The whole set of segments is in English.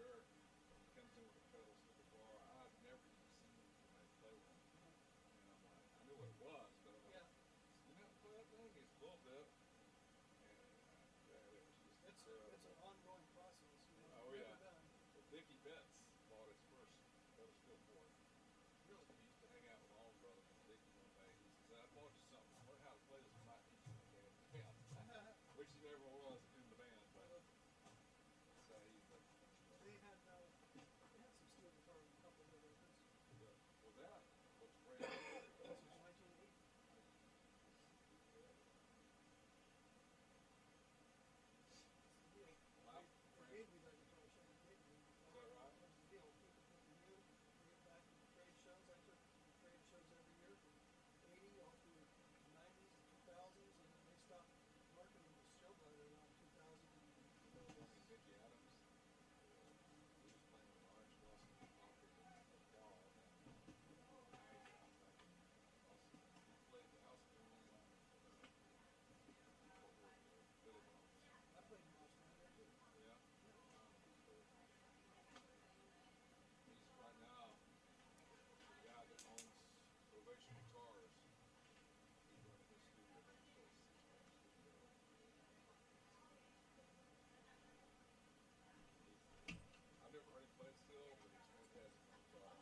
there. He comes in with the pedals to the bar. I've never even seen anybody play one. And I'm like, I knew what it was, but I'm like, you know how to play that thing? He's a little bit. And man, it was just incredible. It's an ongoing process, you know. Oh Never yeah. done. Well, Dickie Betts bought his first pedal steel for him. Really. He used to hang out with Allman Brothers, and Dickie one day he says, "I bought you something. Learn how to play this with my instrument there in the band," which he never was in the band, but so he. But They had some steel guitars on a couple of their records. well, that looks brand new. This was 1980. That's the deal. My They friend, gave me that guitar. Chevy gave me the is guitar. that right? That was the deal. People put the new, bring it back to the trade shows. I took the trade shows every year from 80 all through the 90s and 2000s, and then they stopped marketing the show bud around 2000. I mean, Mickey Adams. He was playing with Orange Blossom Orchid in the fall, and I'm thinking, also, he played the house band in Fort Worth there, Billy Bones. I played in house band there too. Yeah. Yeah. Wow, he's cool. He's right now the guy that owns Ovation Guitars. He's running his studio downstairs, 6 Man Studio. He's, I've never heard him play steel, but he's fantastic on guitar.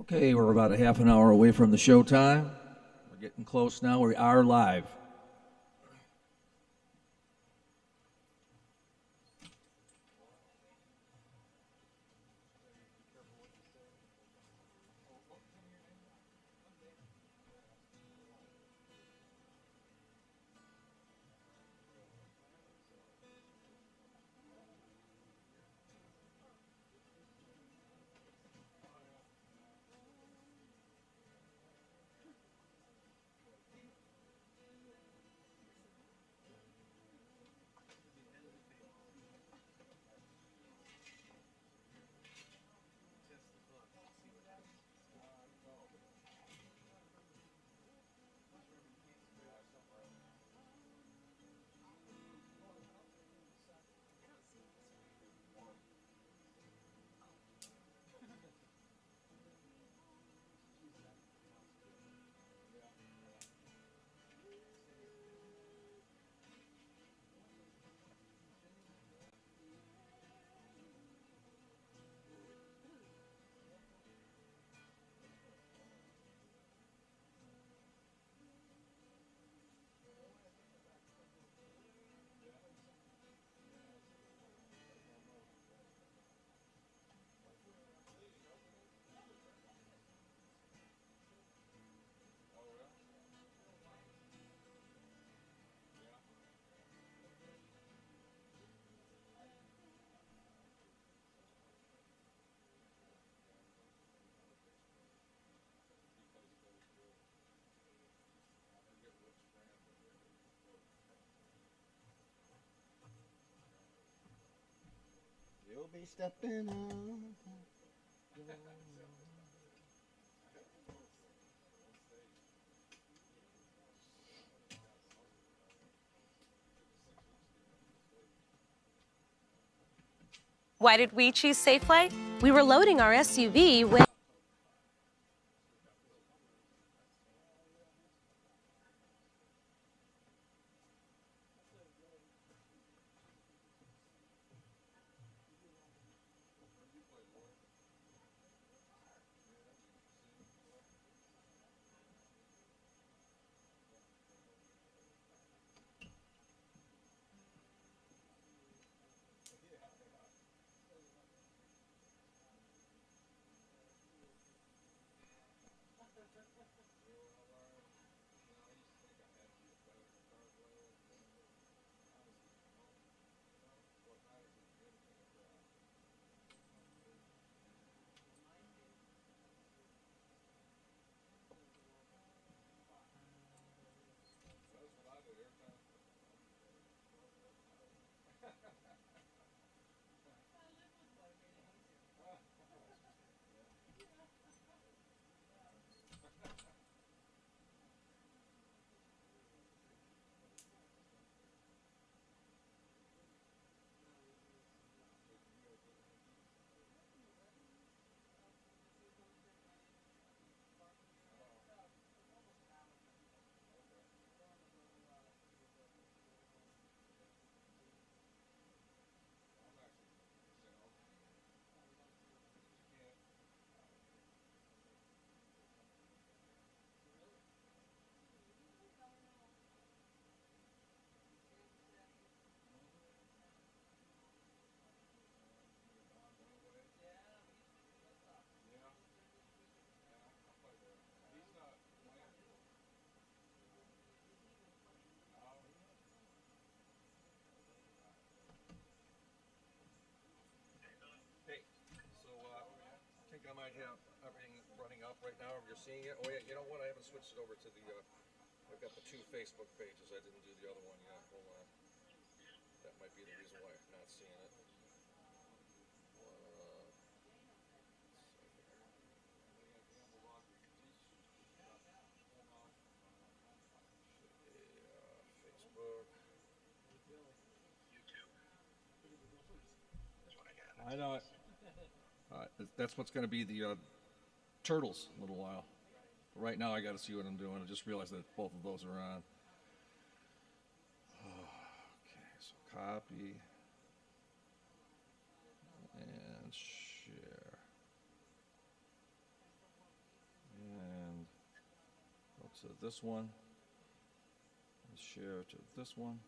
Okay, we're about a half an hour away from the show time. We're getting close now. We are live. Oh yeah, yeah. He plays pedal steel. I forget which brand, but You'll be stepping out. I had him on stage. Got a song with him. It took us 6 weeks to get him up on stage. Why did we choose Safeway? We were loading our SUV when Where do you play, Lori? Yeah, you sing and stuff. Yeah, yeah. you're seeing it. Oh yeah, you know what? I haven't switched it over to the. I've got the 2 Facebook pages. I didn't do the other one yet. Hold on. That might be the reason why I'm not seeing it. Facebook. I know it. That's what's going to be the turtles in a little while. Right now, I got to see what I'm doing. I just realized that both of those are on. Okay, so copy and share. And go to this one. And share to this one.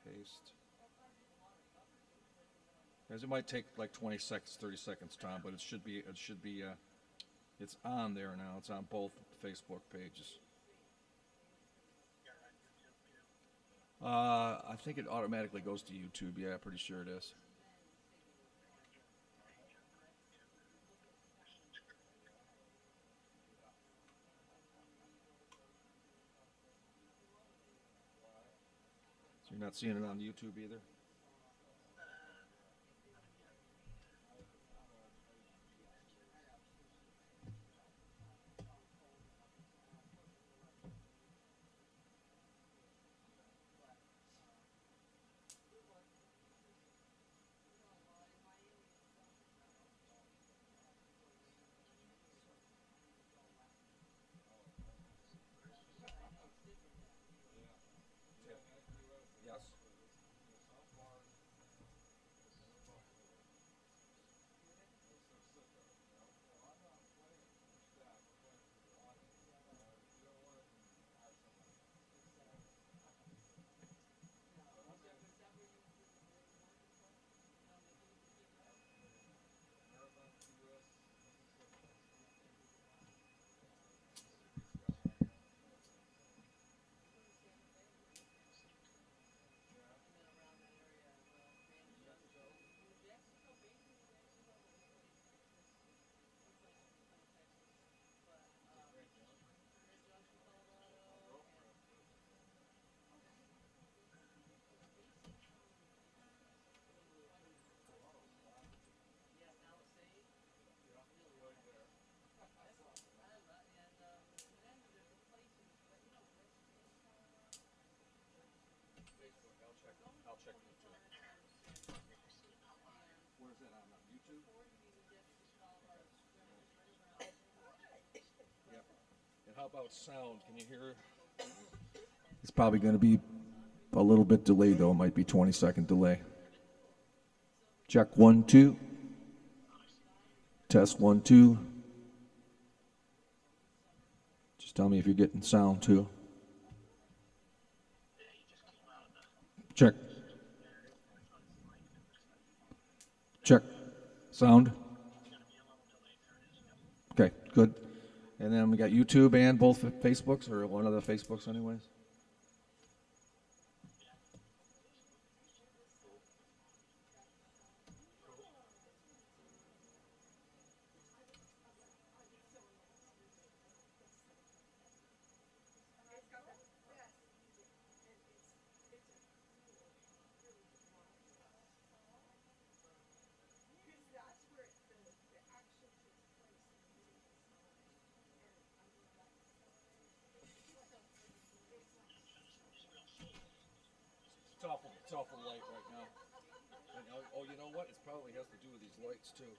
Paste. Guys, it might take like 20 seconds, 30 seconds, Tom, but it should be, it's on there now. It's on both Facebook pages. I think it automatically goes to YouTube. Yeah, pretty sure it is. So you're not seeing it on YouTube either? Yes. I'll check YouTube. Where's that on YouTube? Yep. And how about sound? Can you hear? It's probably going to be a little bit delayed, though. It might be 20-second delay. Check 1, 2. Test 1, 2. Just tell me if you're getting sound, too. Check. Check. Sound. Okay, good. And then we got YouTube and both Facebooks, or one of the Facebooks anyways. It's awful light right now. And, oh, you know what? It probably has to do with these lights too.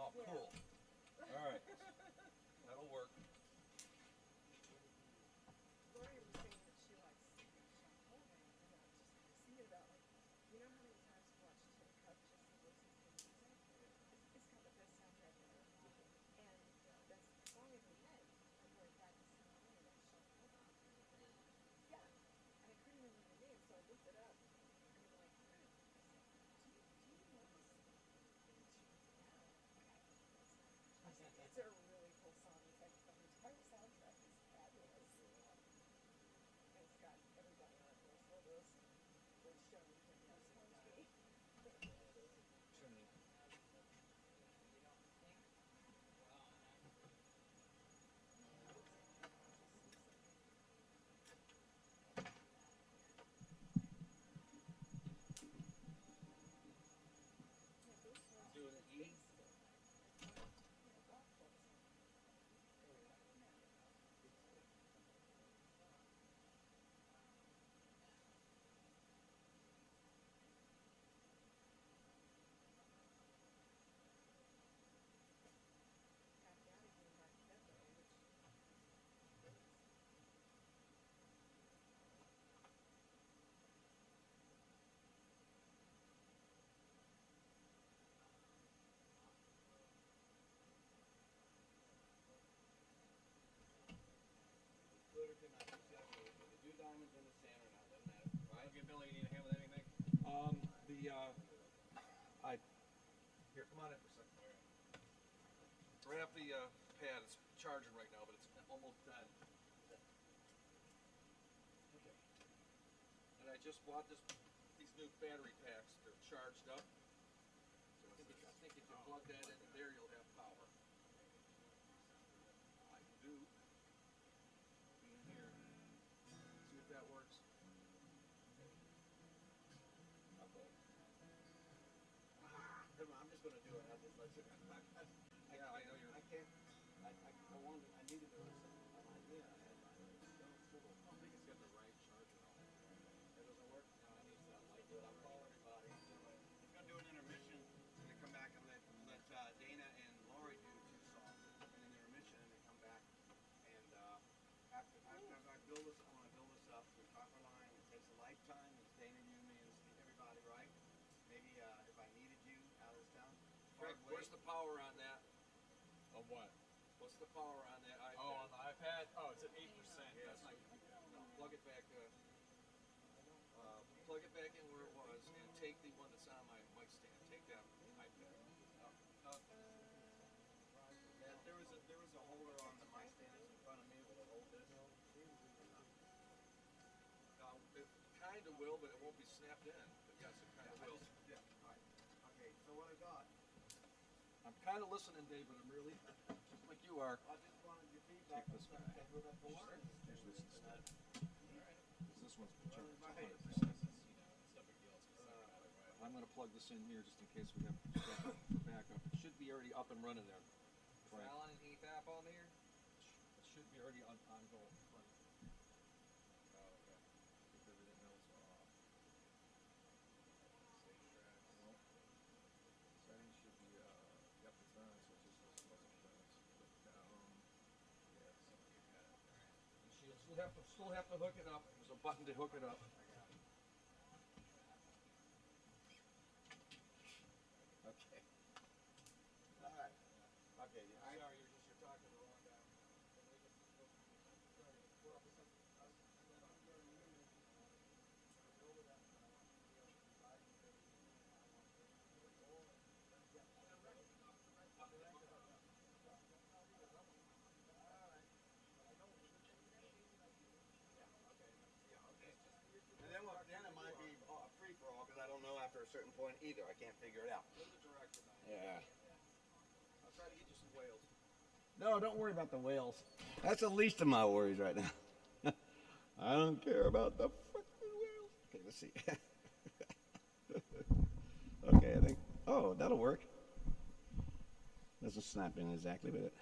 Oh, cool. All right. That'll work. Lori was saying that she likes Holiday, and I was just kind of thinking about, like, you know how many times you watch Tin Cup just to listen to the music? It's got the best soundtrack ever. And that song in my head, I'm going back to Sing Holiday, that's Sean Holiday. Yeah, and I couldn't remember the name, so I looked it up, and I'm like, I said, do you know this song? And she goes, yeah. I said, it's a really cool song. It's like the entire soundtrack is fabulous. And it's got everybody on it, Los Lobos and George Jones and Hornsby. Doing an E. Good or good night. With the 2 diamonds in the sand or not, doesn't matter. Right? Okay, Billy, you need a hand with anything? Here, come on in for a second. Right off the pad, it's charging right now, but it's almost dead. Okay. And I just bought these new battery packs. They're charged up. So I think if you plug that into there, you'll have power. I do. In here. See if that works. Okay. I'm just gonna do it. I'll just let you. Yeah, I know you're. I can't. I wanted. I needed to listen. An idea I had. I don't think it's got the right charger on it. That doesn't work. No, I need something like that. I'll call everybody. He's gonna do an intermission and then come back and let Dana and Lori do 2 songs and then intermission and then come back and after I build this, I want to build this up through copper line. It takes a lifetime. It's Dana, you, me, and everybody, right? Maybe if I needed you out of this town. Greg, where's the power on that? On what? What's the power on that iPad? Oh, on the iPad? Oh, it's at 8%. Yeah, That's not no, plug it back. Plug it back in where it was, and take the one that's on my mic stand. Take that iPad. There was a holder on the mic stand in front of me with a hold this. It kind of will, but it won't be snapped in. But yes, it kind of will. Yeah. All right. Okay. So what I got? I'm kind of listening, Dave, but I'm really just like you are. I just wanted your feedback. Take this on guy. stuff that we're about to learn. Use this instead. This one's charged 100%. I'm going to plug this in here just in case we have stuff for backup. It should be already up and running there. Frank. Alan and EFAP on there? It should be already ongoing. Frank. Oh, okay. If everything else off. Nope. Settings should be, yep, it's on, so it just wasn't done. Click down. Yeah, something you had. You'll still have to hook it up. There's a button to hook it up. Okay. All right. Okay. Sorry, you're talking the wrong guy. And then it might be free for all because I don't know after a certain point either. I can't figure it out. You're the director now. Yeah. I'll try to get you some whales. No, don't worry about the whales. That's the least of my worries right now. I don't care about the fucking whales. Okay, let's see. Okay, I think. Oh, that'll work. Doesn't snap in exactly, but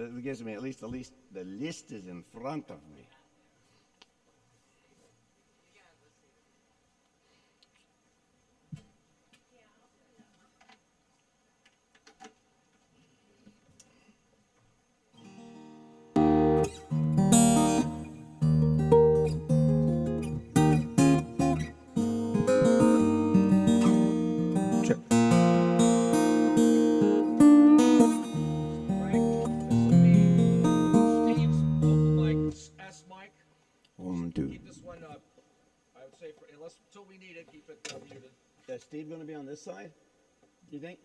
it gives me at least the list is in front of me. say unless until we need it, keep it muted. Is Steve going to be on this side? Do you think?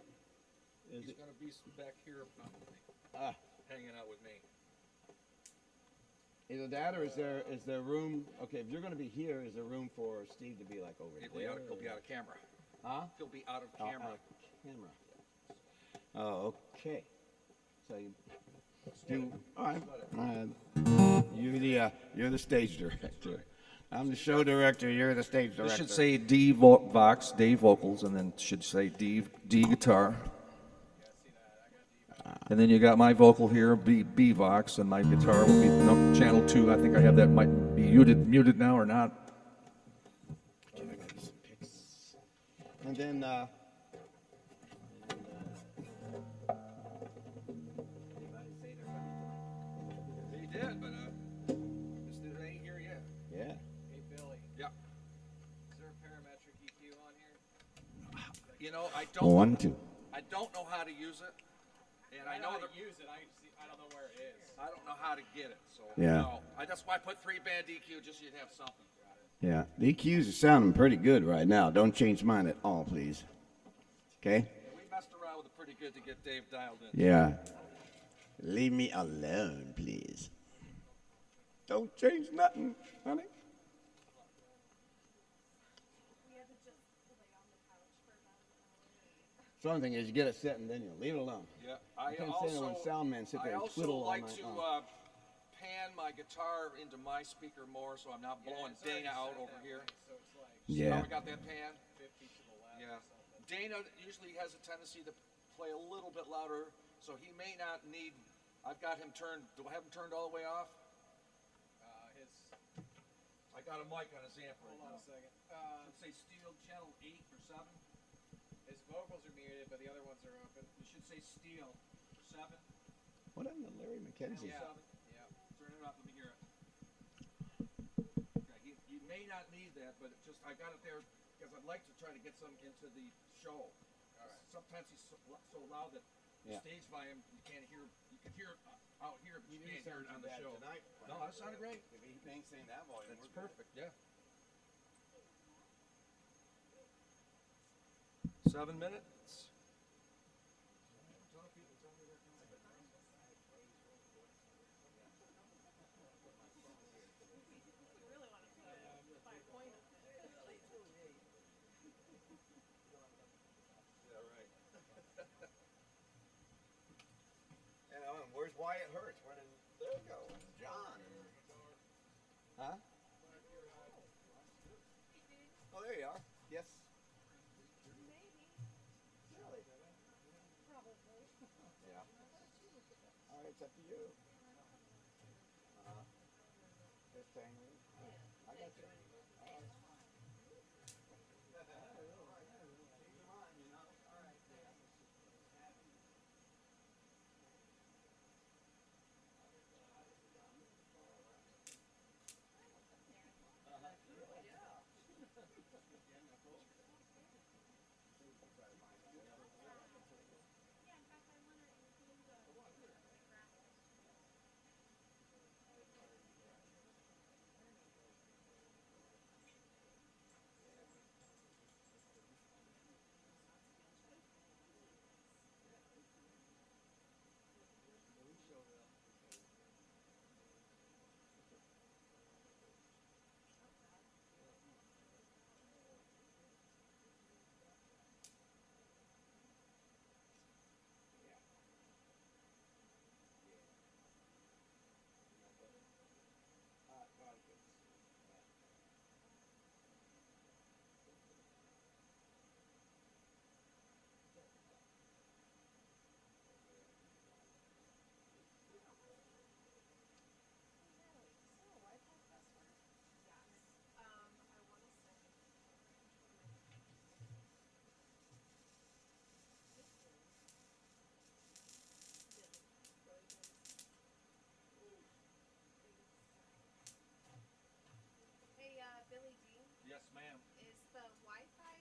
Is He's it? gonna be back here probably, Ah, hanging out with me. either that or is there room? Okay, if you're going to be here, is there room for Steve to be like over He'll there? be out of camera. Huh? He'll be out of Oh, camera. camera. Oh, okay. So you do. All right. You're the stage director. I'm the show director. You're the stage director. This should say D Vox, Dave vocals, and then should say D guitar. And then you got my vocal here, B Vox, and my guitar will be channel 2. I think I have that might be muted now or not. Okay, I gotta get some pics. And then. Anybody say they're ready tonight? He did, but Mr. ain't here yet. Yeah. Hey, Billy, Yeah. is there a parametric EQ on here? You know, I One, two. I don't know how to use it, and I know how that to use it. I don't know where it is. I don't know how to get it. So Yeah. no. That's why I put 3-band EQ just so you'd have something. Yeah. The EQs are sounding pretty good right now. Don't change mine at all, please. Okay. Yeah, we messed around with it pretty good to get Dave dialed in. Yeah. Leave me alone, please. Don't change nothing, honey. We had to just lay on the couch for about an hour. So one thing is you get it set and then you leave it alone. Yeah, I You can't stand it when sound men sit there and twiddle all like night to long. pan my guitar into my speaker more, so I'm not blowing it's already Dana out set over that here. way, so it's like See how Yeah. we got that pan? 50 to the left Yeah. or something. Dana usually has a tendency to play a little bit louder, so he may not need. I've got him turned. Do I have him turned all the way off? His, I got a mic on his amp right hold on now. a second. Should say steel channel 8 or 7. His vocals are muted, but the other ones are open. You should say steel 7. What happened to Larry McKenzie? Yeah. 7. Yeah. Turn it up. Let me hear it. Okay, you may not need that, but it just I got it there because I'd like to try to get some into the show. All right. Sometimes he's so loud that the Yeah. stage volume you can't hear. You can hear it out here, but you can't hear it on the show. Tonight, No, that sounded great. if he maintained that volume, That's we're good. perfect. Yeah. 7 minutes. Really want to put a fine point on it. Yeah, right. And where's Wyatt Hurts? Where did there we go? John. Huh? Oh, there you are. Yes. Maybe. Really? Probably. Yeah. All right, it's up to you. Just hang with it. I got you. Billy D, Yes, ma'am. is the Wi-Fi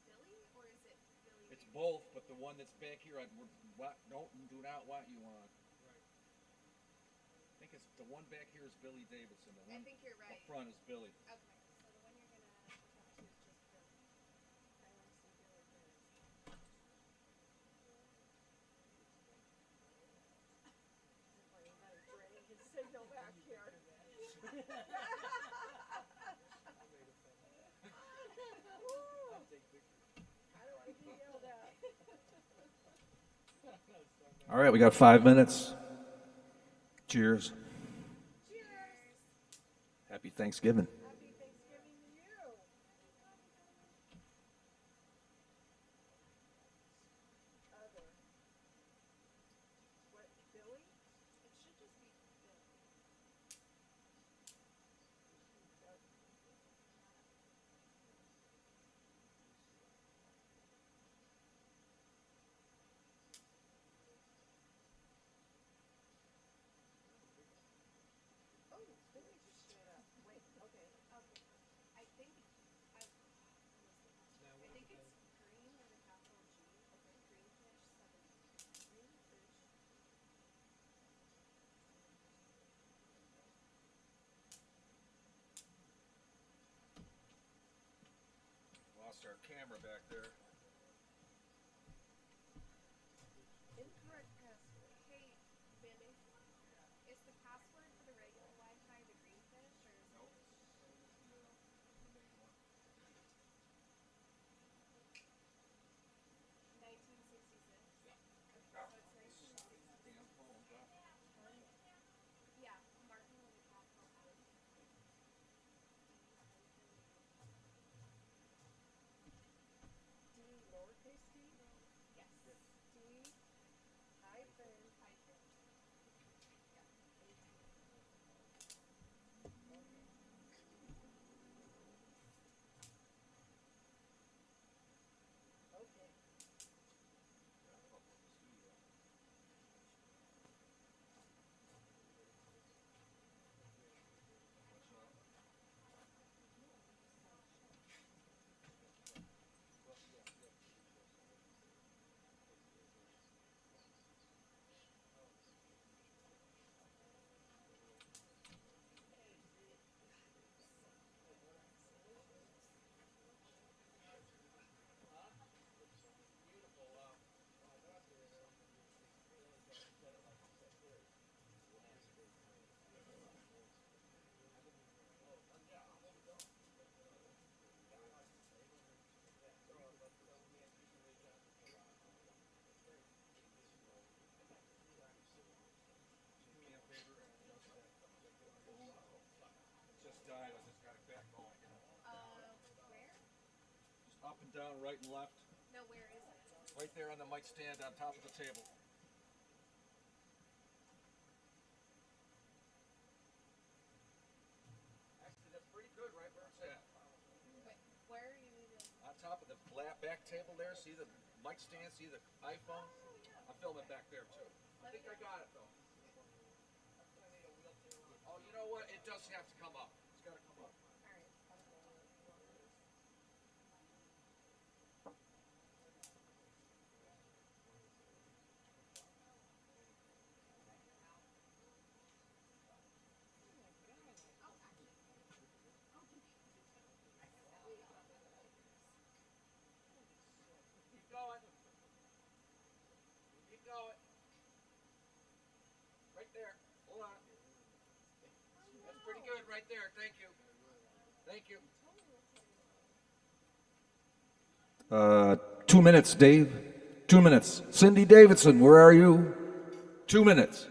Billy or is it Billy? It's both, but the one that's back here, do not want you on. Right. I think it's the one back here is Billy Davidson. The I one think you're right. up front is Billy. Okay, so the one you're gonna I don't want to be yelled at. All right, we got 5 minutes. Cheers. Cheers. Happy Thanksgiving. Happy Thanksgiving to you. Other. What, Billy? It should just be Billy. Oh, Billy just showed up. Wait, okay. Okay. I think I think it's green with a capital G. Okay. Greenfish 70. Greenfish. Lost our camera back there. Incorrect password. Hey, Band-Aid. Is the password for the regular Wi-Fi the greenfish or is Nope. it? That is the main one. 1966. Yeah. Okay, so it's 1966. Damn phone, huh? Yeah, Martin with a capital M. D lowercase d? Yes. D hyphen. Yeah. 18. Okay. Okay. Just died. I just got it back going. Where? Just up and down, right and left. No, where is it? Right there on the mic stand on top of the table. Actually, that's pretty good right where it's at. Where are you needing? On top of the back table there, see the mic stand, see the iPhone? I'm filming back there too. I think I got it though. Oh, you know what? It does have to come up. It's got to come up. Keep going. Keep going. Right there. Hold on. That's pretty good right there. Thank you. Thank you. 2 minutes, Dave. 2 minutes. Cindy Davidson, where are you? 2 minutes.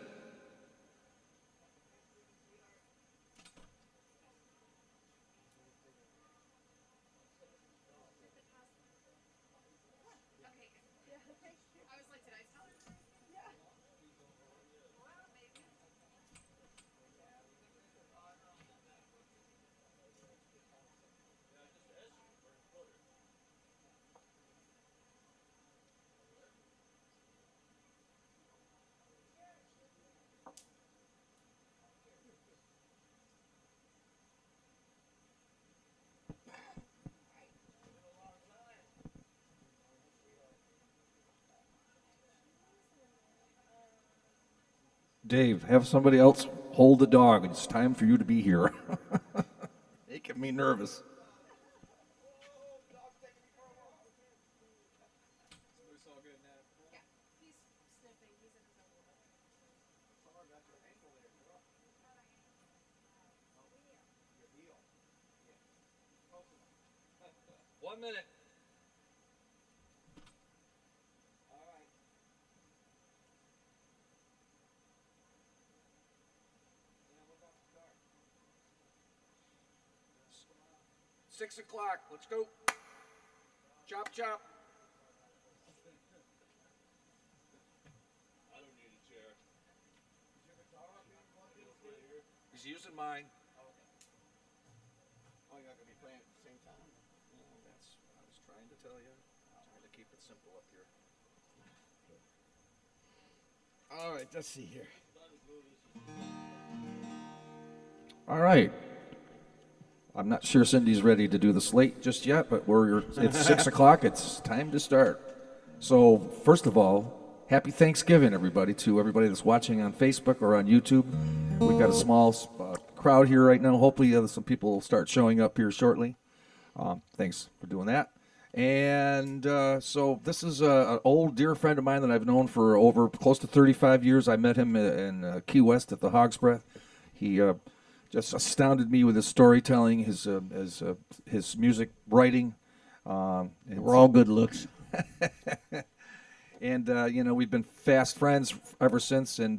I was like, did I tell her? Yeah. Well, maybe. Dave, have somebody else hold the dog. It's time for you to be here. Making me nervous. It's all good now. Yeah. He's sniffing. He's in his own world. 1 minute. All right. 6 o'clock. Let's go. Chop, chop. I don't need a chair. He's using mine. Oh, you're not gonna be playing at the same time? That's what I was trying to tell you. Trying to keep it simple up here. All right, let's see here. All right. I'm not sure Cindy's ready to do the slate just yet, but it's 6 o'clock. It's time to start. So, first of all, happy Thanksgiving, everybody, to everybody that's watching on Facebook or on YouTube. We've got a small crowd here right now. Hopefully, some people will start showing up here shortly. Thanks for doing that. And so this is an old dear friend of mine that I've known for over close to 35 years. I met him in Key West at the Hog's Breath. He just astounded me with his storytelling, his music writing. We're all good looks. And, we've been fast friends ever since. And,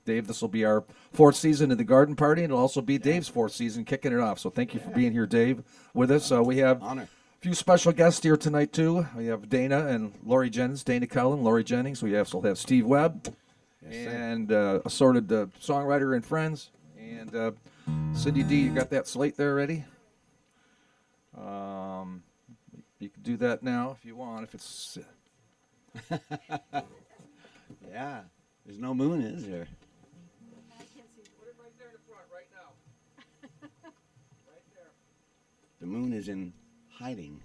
Dave, this will be our 4th season of the Garden Party, and it'll also be Dave's 4th season kicking it off. So thank you for being here, Dave, with us. We have Honor. a few special guests here tonight, too. We have Dana and Lori Jennings, Dana Cullen, Lori Jennings. We also have Steve Webb and assorted songwriter and friends. And Cindy D, you got that slate there ready? You can do that now if you want, if it's... Yeah, there's no moon, is there? I can't see. Put it right there in the front, right now. Right there. The moon is in hiding.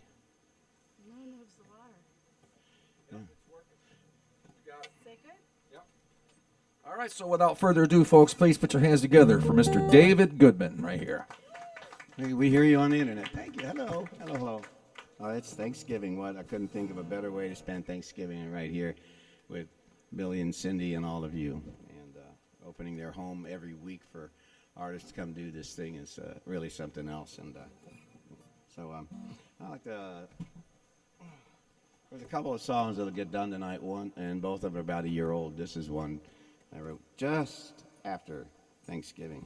The moon moves the water. Yep, it's working. You got it. Is that good? Yep. All right, so without further ado, folks, please put your hands together for Mr. David Goodman right here. Hey, we hear you on the internet. Thank you. Hello. Hello, hello. Oh, it's Thanksgiving. What? I couldn't think of a better way to spend Thanksgiving than right here with Billy and Cindy and all of you. And opening their home every week for artists to come do this thing is really something else. And so I like to... There's a couple of songs that'll get done tonight, and both of them are about a year old. This is one I wrote just after Thanksgiving.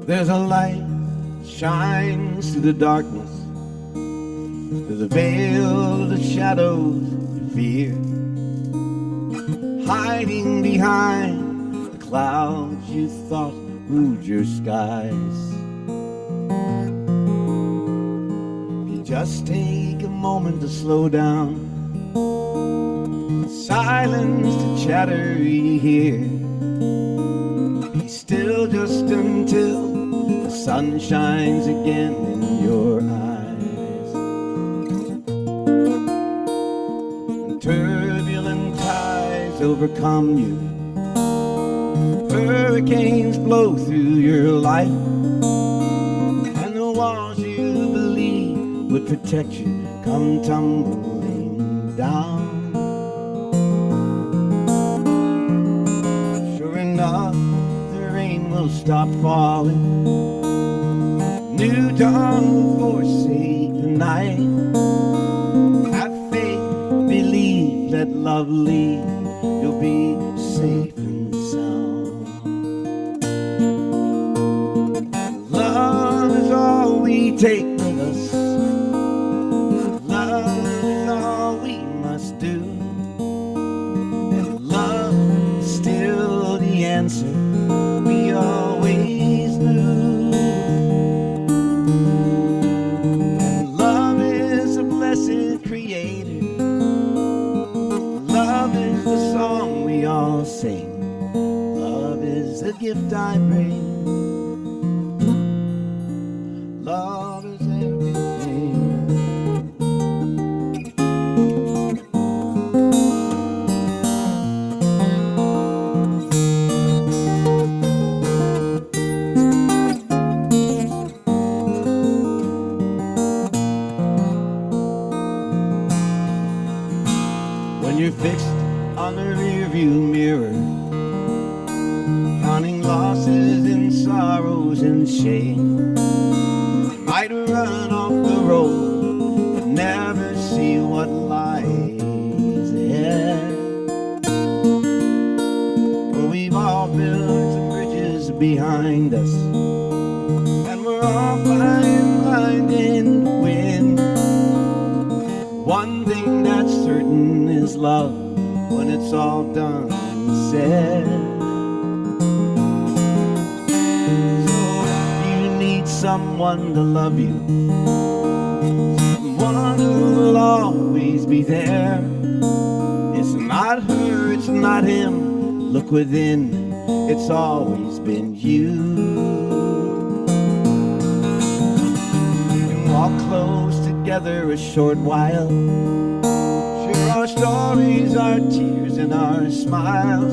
There's a light shines through the darkness. There's a veil of the shadows you fear, hiding behind the clouds you thought ruled your skies. If you just take a moment to slow down, silence the chatter you hear, be still just until the sun shines again in your eyes. And turbulent tides overcome you, hurricanes blow through your life, and the walls you believe would protect you come tumbling down. Sure enough, the rain will stop falling, new dawn will forsake the night. Have faith, believe, let love lead, you'll be safe and sound. Love is all we take with us, love is all we must do, and love is still the answer we always knew. And love is a blessed creator, love is the song we all sing, love is the gift I bring, love is everything. run off the road and never see what lies ahead. Well, we've all built some bridges behind us, and we're all flying blind in the wind. One thing that's certain is love when it's all done and said. Someone to love you, someone who will always be there. It's not her, it's not him. Look within, it's always been you. We can walk close together a short while, share our stories, our tears and our smiles.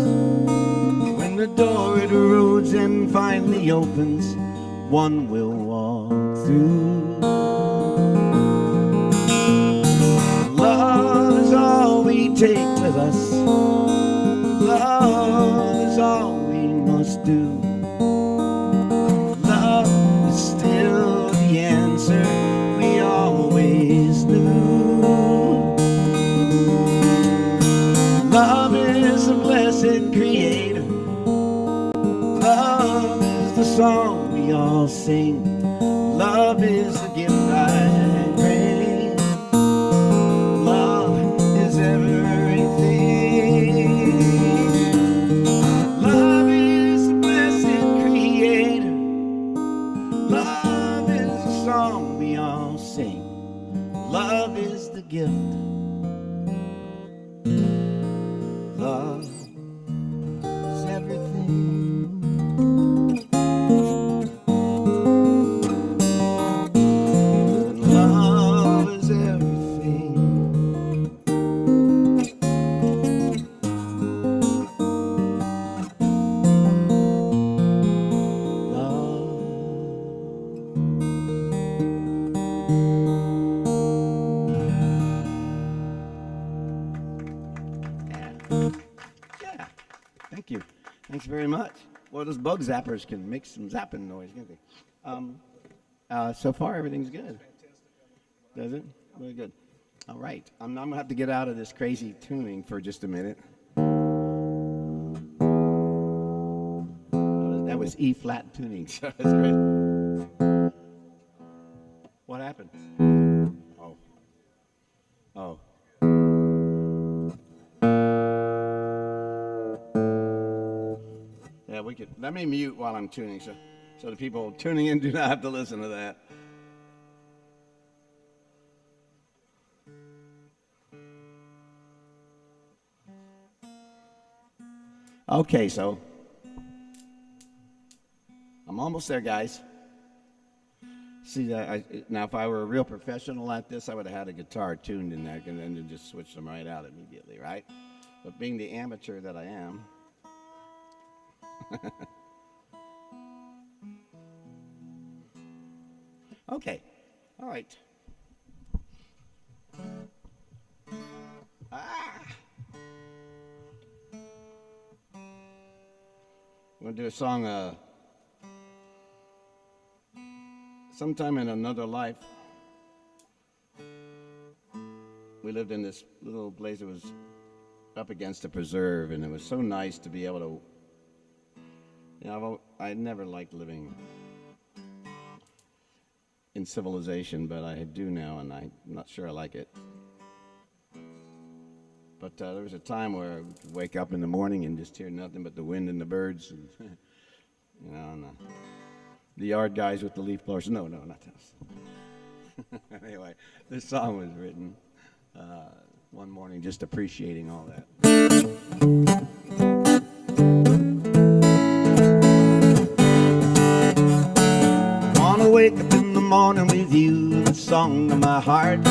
When the door of the roads and finally opens, one will walk through. Love is all we take with us. Love is all we must do. Love is still the answer we always knew. Love is a blessed creator. Love is the song we all sing. Love is the gift I bring. Love is everything. Love is the blessed creator. Love is the song we all sing. Love is the gift. Love is everything. Thank you. Thanks very much. Well, those bug zappers can make some zapping noise, can't they? So far, everything's good. Does it? Really good. All right. I'm going to have to get out of this crazy tuning for just a minute. That was E-flat tuning, so that's great. What happened? Oh. Oh. Yeah, we could. Let me mute while I'm tuning, so the people tuning in do not have to listen to that. Okay, so I'm almost there, guys. See, now if I were a real professional at this, I would have had a guitar tuned in there and then just switch them right out immediately, right? But being the amateur that I am, okay, all right. I'm going to do a song, sometime in another life. We lived in this little place that was up against a preserve, and it was so nice to be able to, you know, I never liked living in civilization, but I do now, and I'm not sure I like it. But there was a time where I could wake up in the morning and just hear nothing but the wind and the birds, and, you know, and the yard guys with the leaf blowers. No, not us. Anyway, this song was written one morning, just appreciating all that. Wanna wake up in the morning with you and the song of my heart.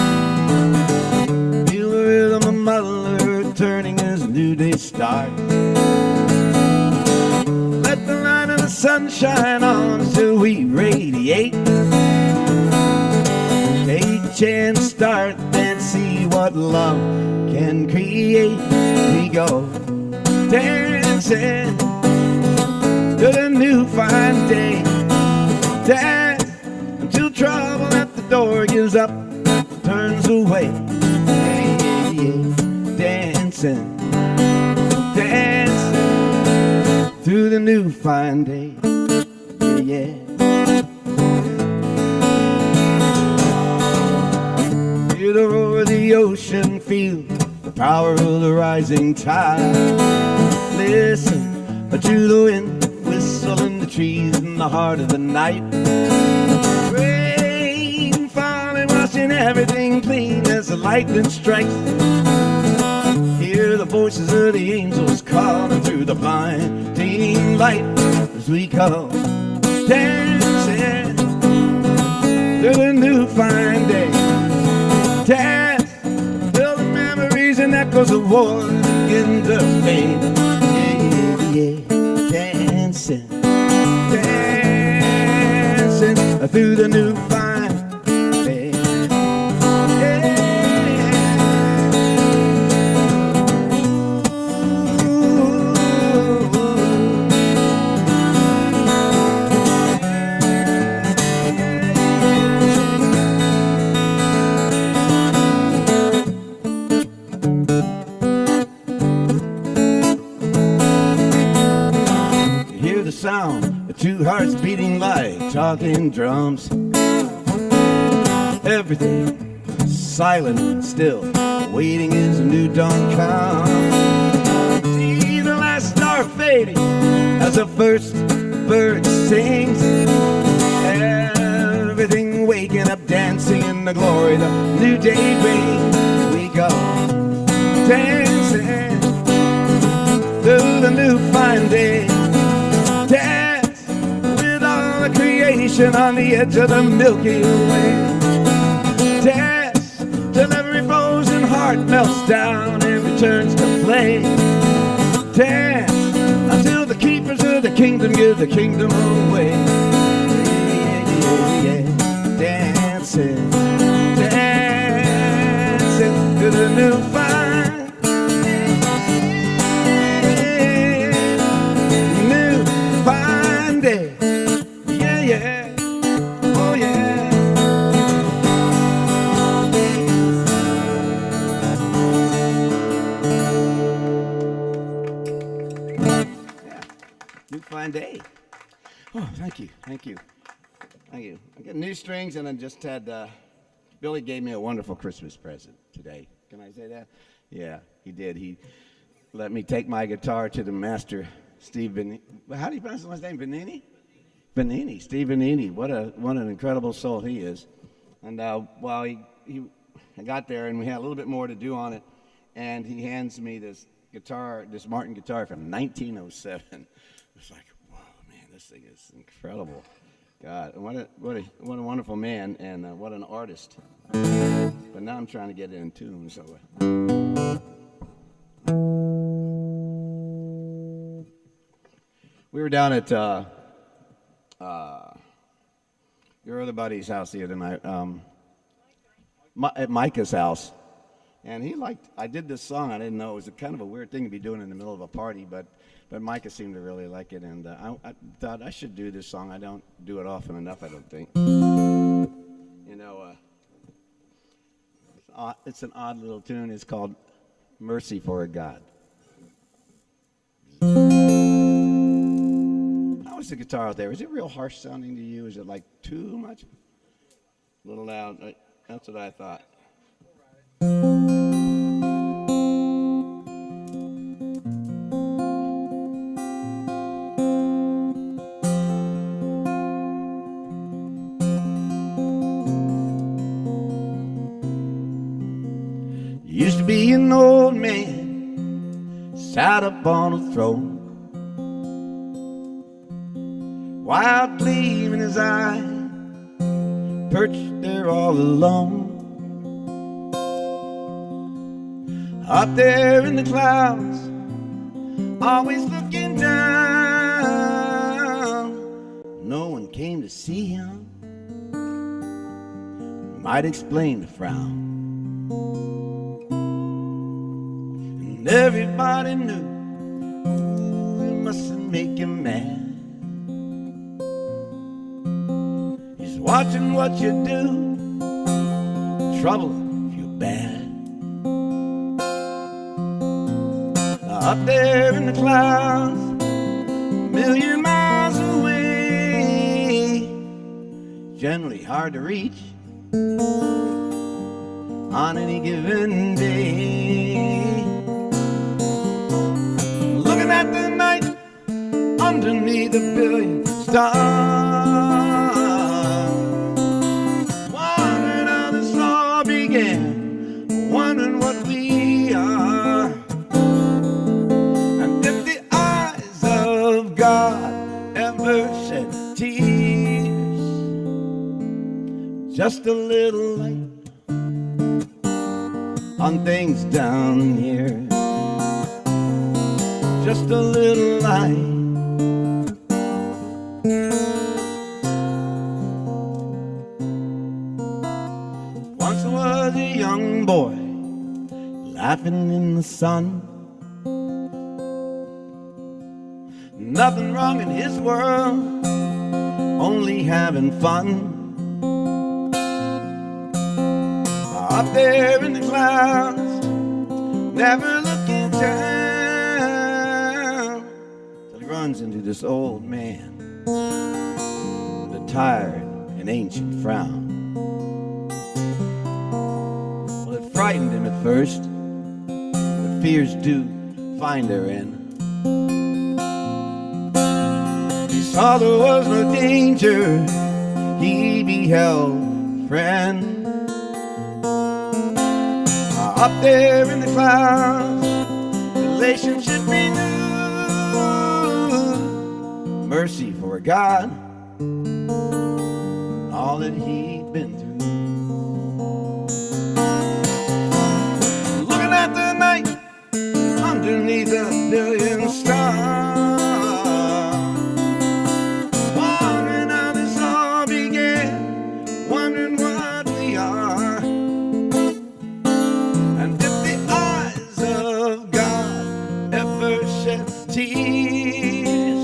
Feel the rhythm of Mother Earth turning as a new day starts. Let the light of the sun shine on us till we radiate. Take a chance, start, then see what love can create. We go dancing to the new fine day. Dance until trouble at the is up, turns away. Yeah, yeah, dancing, dancing through the new fine day. Yeah, yeah. Hear the roar of the ocean, feel the power of the rising tide. Listen to the wind whistle in the trees in the heart of the night. Rain falling, washing everything clean as the lightning strikes. Hear the voices of the angels calling through the blinding light as we go dancing through the new fine day. Dance till the memories and echoes of war begin to fade. Yeah, dancing, dancing through the new fine day. Sound of two hearts beating like talking drums. Everything silent and still, waiting as a new dawn comes. See the last star fading as the first bird sings. Everything waking up, dancing in the glory the new day brings. We go dancing through the new fine day. Dance with all the creation on the edge of the Milky Way. Dance till every frozen heart melts down and returns to play. Dance until the keepers of the kingdom give the kingdom away. Yeah, yeah, yeah. Dancing, dancing to the new fire. Yeah, yeah, oh yeah. New fine day. Oh, thank you, thank you, thank you. I got new strings, and I just had Billy gave me a wonderful Christmas present today. Can I say that? Yeah, he did. He let me take my guitar to the master. Steve Benini. How do you pronounce his last name? Benini? Benini. Steve Benini. What an incredible soul he is. And while I got there, and we had a little bit more to do on it, and he hands me this guitar, this Martin guitar from 1907. It's like, whoa, man, this thing is incredible. God, what a wonderful man, and what an artist. But now I'm trying to get it in tune. So. We were down at your other buddy's house the other night, at Micah's house, and he liked. I did this song. I didn't know it was kind of a weird thing to be doing in the middle of a party, but Micah seemed to really like it, and I thought I should do this song. I don't do it often enough, I don't think. You know, it's an odd little tune. It's called "Mercy for a God." How's the guitar out there? Is it real harsh sounding to you? Is it like too much? A little loud. That's what I thought. Used to be an old man, sat up on a throne, wild gleam in his eye, perched there all alone. Up there in the clouds, always looking down. No one came to see him, might explain the frown. And everybody knew it mustn't make him mad. He's watching what you do trouble if you're bad. Up there in the clouds, a million miles away, generally hard to reach on any given day. Looking at the night underneath a billion stars, wondering how this all began, wondering what we are. And if the eyes of God ever shed tears, just a little light on things down here, just a little light. Once was a young boy laughing in the sun. Nothing wrong in his world, only having fun. Up there in the clouds, never looking down, till he runs into this old man with a tired and ancient frown. Well, it frightened him at first, but fears do find their end. He saw there was no danger, he beheld a friend. Up there in the clouds, relationship renewed, mercy for God, all that he'd been through. Looking at the night underneath a billion stars, wondering how this all began, wondering what we are. Tears,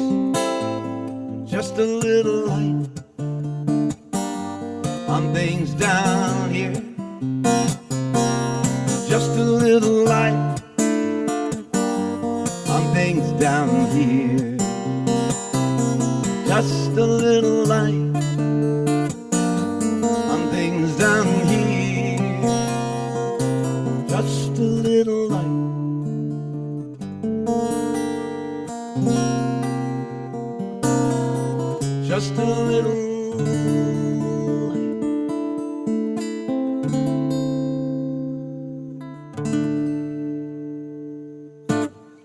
just a little light on things down here, just a little light on things down here, just a little light on things down here, just a little light. Just a little light.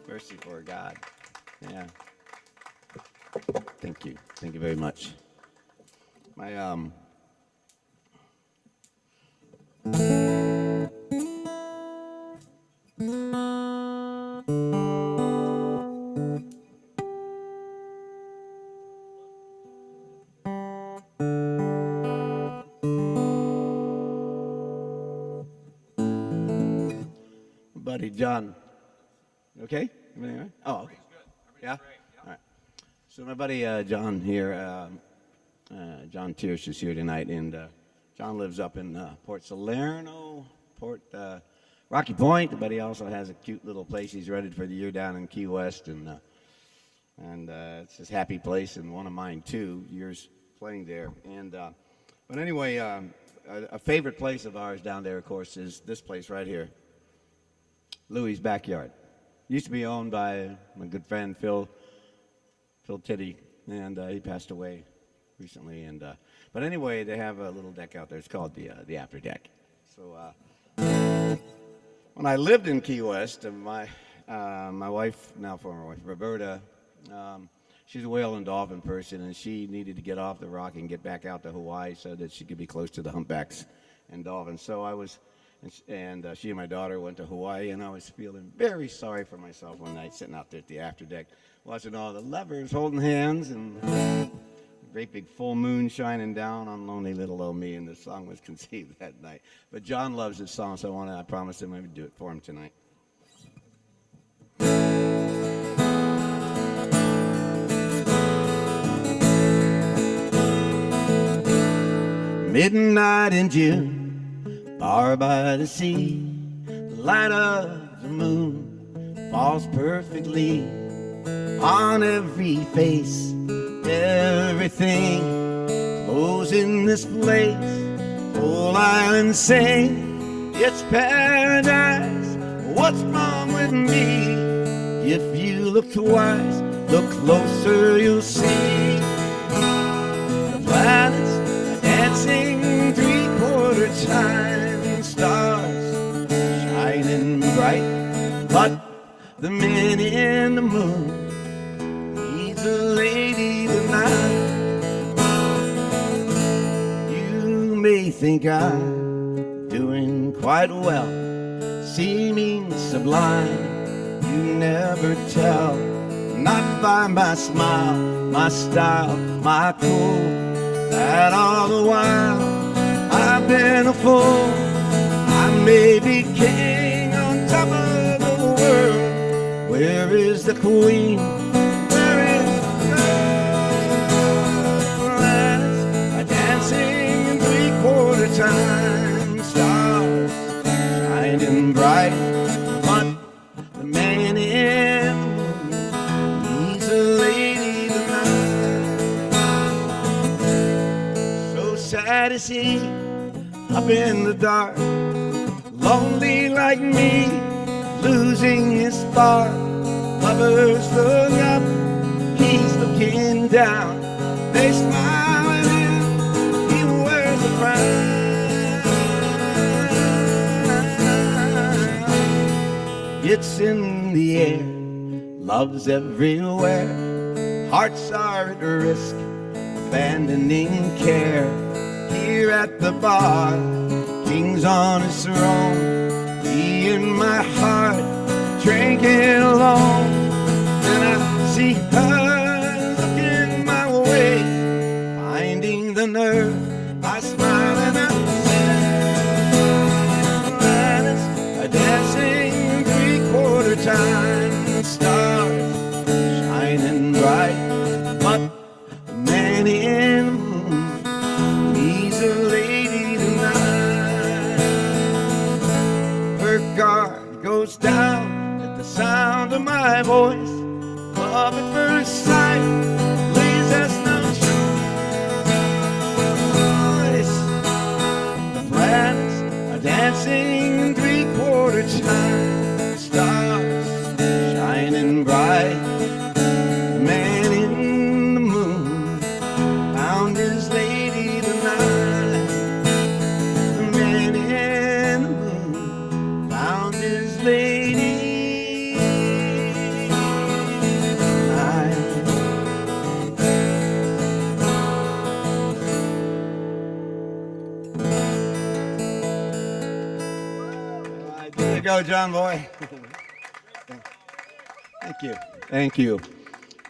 Mercy for God. Yeah. Thank you. Thank you very much. My buddy John. Okay? Everything all right? Oh, okay. Yeah? All right. So my buddy John here, John Tierce is here tonight, and John lives up in Port Salerno, Rocky Point, but he also has a cute little place he's rented for the year down in Key West, and it's his happy place, and one of mine too, years playing there. And but anyway, a favorite place of ours down there, of course, is this place right here, Louie's Backyard. Used to be owned by my good friend Phil Titty, and he passed away recently. And but anyway, they have a little deck out there. It's called the After Deck. So when I lived in Key West, my wife, now former wife, Roberta, she's a whale and dolphin person, and she needed to get off the rock and get back out to Hawaii so that she could be close to the humpbacks and dolphins. So I was. And she and my daughter went to Hawaii, and I was feeling very sorry for myself one night sitting out there at the after deck, watching all the lovers holding hands and a great big full moon shining down on lonely little old me, and the song was conceived that night. But John loves this song, so I promised him I would do it for him tonight. Midnight in June, bar by the sea. The light of the moon falls perfectly on every face, everything. Close in this place, whole island sing, it's paradise. What's wrong with me? If you look twice, look closer, you'll see the planets are dancing three-quarter time, stars shining bright, but the man in the moon needs a lady tonight. You may think I'm doing quite well, seeming sublime, you never tell. Not by my smile, my style, my cool, that all the while I've been a fool. I may be king on top of the world. Where is the queen? Where is the girl? Planets are dancing in three-quarter time, stars shining bright, but the man in the moon needs a lady tonight. So sad is he up in the dark, lonely like me, losing his spark. Lovers look up, he's looking down. They smile at him, he wears a frown. It's in the air, love's everywhere. Hearts are at risk, abandoning care. Here at the bar, king's on his throne. He in my heart, drinking alone. Then I see her looking my way, finding the nerve, I smile and I say, planets are dancing three-quarter time, stars shining bright, but the man in the moon needs a lady tonight. Her guard goes down at the sound of my voice. Love at first sight leaves us no choice. The planets are dancing in three-quarter time, stars shining bright. The man in the moon found his lady tonight. The man in the moon found his lady tonight. All right, there you go, John boy. Thank you. Thank you.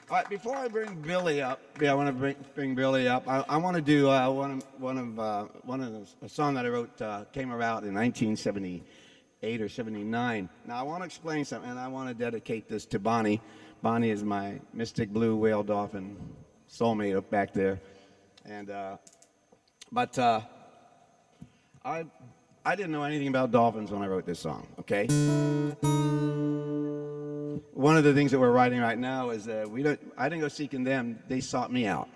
All right, before I bring Billy up, I want to bring Billy up. I want to do a song that I wrote came out in 1978 or 79. Now I want to explain something, and I want to dedicate this to Bonnie. Bonnie is my mystic blue whale dolphin soulmate up back there, and I didn't know anything about dolphins when I wrote this song. Okay. One of the things that we're writing right now is I didn't go seeking them; they sought me out.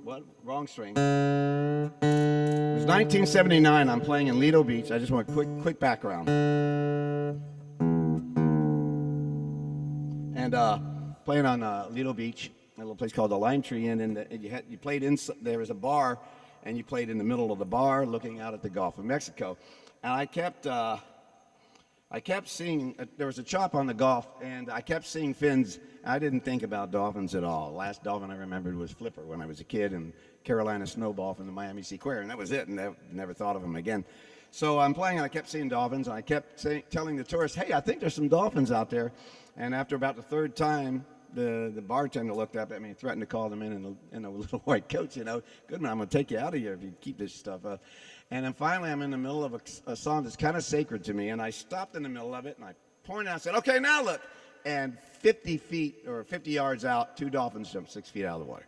What? Wrong string. It was 1979. I'm playing in Lido Beach. I just want a quick background. And playing on Lido Beach, a little place called the Lime Tree Inn, and you played in. There was a bar, and you played in the middle of the bar, looking out at the Gulf of Mexico. And I kept seeing, there was a chop on the Gulf, and I kept seeing fins. I didn't think about dolphins at all. The last dolphin I remembered was Flipper when I was a kid, and Carolina Snowball from the Miami Sequoia, and that was it, and I never thought of them again. So I'm playing, and I kept seeing dolphins, and I kept telling the tourists, hey, I think there's some dolphins out there. And after about the third time, the bartender looked up at me and threatened to call them in a little white coat, you know. Goodman, I'm going to take you out of here if you keep this stuff up. And then finally, I'm in the middle of a song that's kind of sacred to me, and I stopped in the middle of it, and I pointed out and said, okay, now look. And 50 feet or 50 yards out, two dolphins jumped 6 feet out of the water.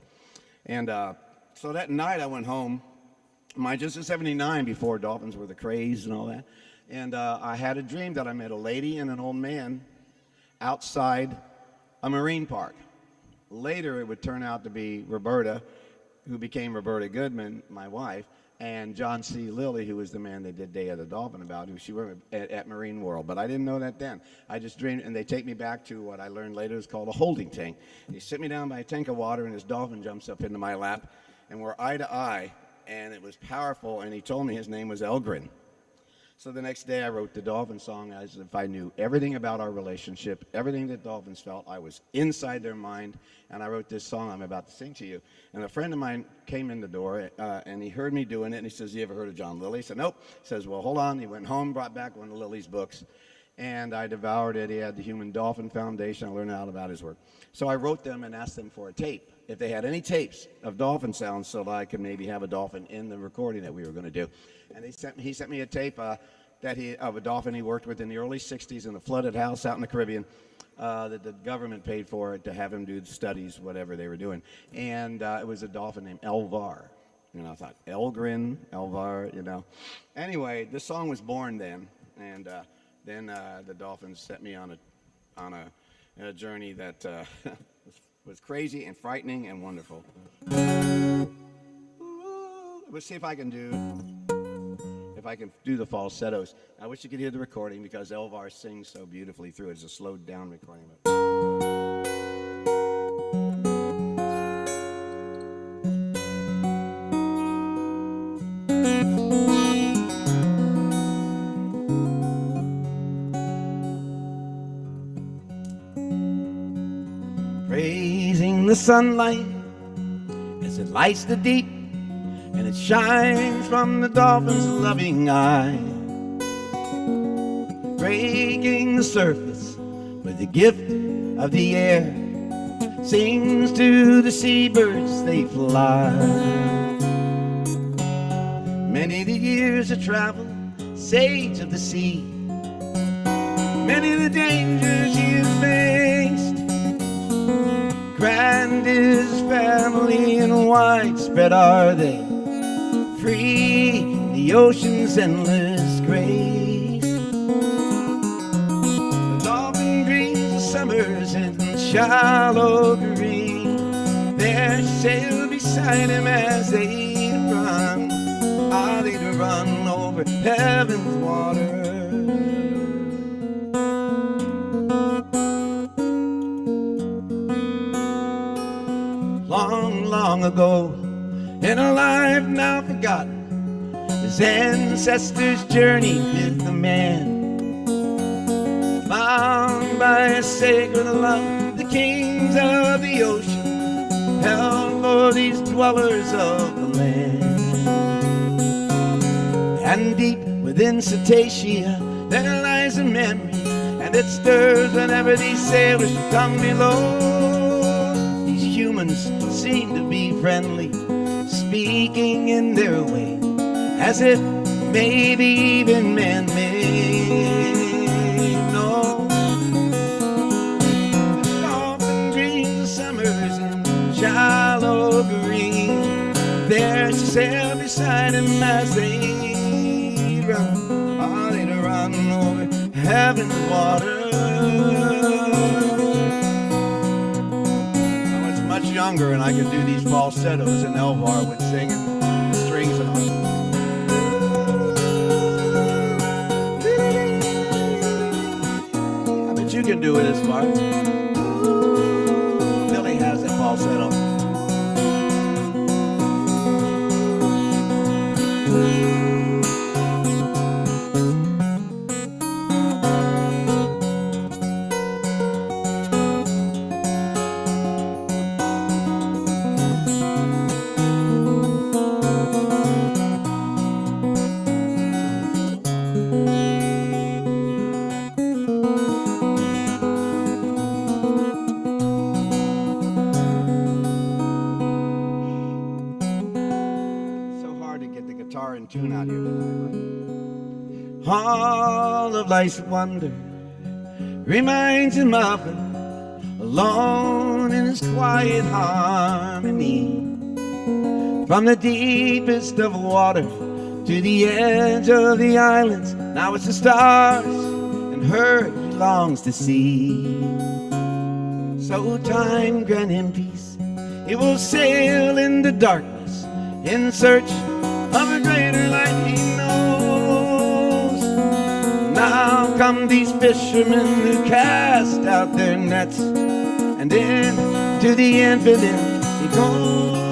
And so that night I went home, just in '79, before dolphins were the craze and all that. And I had a dream that I met a lady and an old man outside a marine park. Later, it would turn out to be Roberta, who became Roberta Goodman, my wife, and John C. Lilly, who was the man they did Day of the Dolphin about, who she worked at Marine World. But I didn't know that then. I just dreamed, and they take me back to what I learned later is called a holding tank. They sit me down by a tank of water, and this dolphin jumps up into my lap, and we're eye to eye, and it was powerful, and he told me his name was Elgrin. So the next day I wrote the dolphin song as if I knew everything about our relationship, everything that dolphins felt. I was inside their mind, and I wrote this song I'm about to sing to you. And a friend of mine came in the door, and he heard me doing it, and he says, "You ever heard of John Lilly?" I said, "Nope." He says, "Well, hold on." He went home, brought back one of Lilly's books, and I devoured it. He had the Human Dolphin Foundation. I learned all about his work. So I wrote them and asked them for a tape, if they had any tapes of dolphin sounds, so that I could maybe have a dolphin in the recording that we were going to do. And he sent me a tape of a dolphin he worked with in the early '60s in a flooded house out in the Caribbean, that the government paid for it to have him do studies, whatever they were doing. And it was a dolphin named Elvar. And I thought, Elgrin, Elvar, you know. Anyway, this song was born then, and then the dolphins set me on a journey that was crazy and frightening and wonderful. Let's see if I can do the falsettos. I wish you could hear the recording because Elvar sings so beautifully through it. It's a slowed down recording. Praising the sunlight as it lights the deep, and it shines from the dolphin's loving eye, breaking the surface with the gift of the air, sings to the seabirds they fly. Many the years of travel, sage of the sea, many the dangers you've faced, grand is family and widespread are they, free in the ocean's endless grace. The dolphin dreams of summers in shallow green, there sail beside him as they run, they run over heaven's water. Long, long ago, in a life now forgotten, his ancestors journeyed with the man, bound by a sacred love. The kings of the ocean held for these dwellers of the land. And deep within cetacea there lies a memory, and it stirs whenever these sailors come below. These humans seem to be friendly, speaking in their way, as if maybe even man-made. No, the dolphin dreams of summers in shallow green, there to sail beside him as they run, they run over heaven's water. I was much younger and I could do these falsettos, and Elvar would sing and strings and all. I bet you can do it as far. Billy has that falsetto. Tune out here tonight. All of life's wonder reminds him of her, alone in his quiet harmony, from the deepest of water to the edge of the islands. Now it's the stars and her he longs to see. So time grant him peace. He will sail into darkness in search of a greater light he knows. Now come these fishermen who cast out their nets, and into the infinite he goes.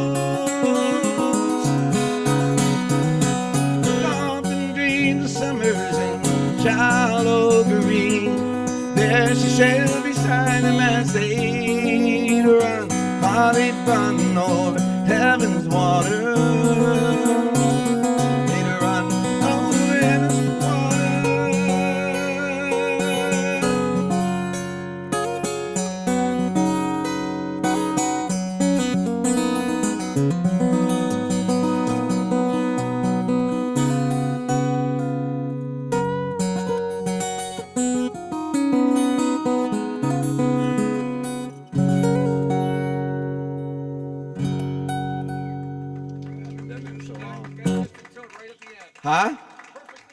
The dolphin dreams of summers in shallow green. There she sailed beside him as they run, while they run over heaven's water. They'd run over heaven's Huh?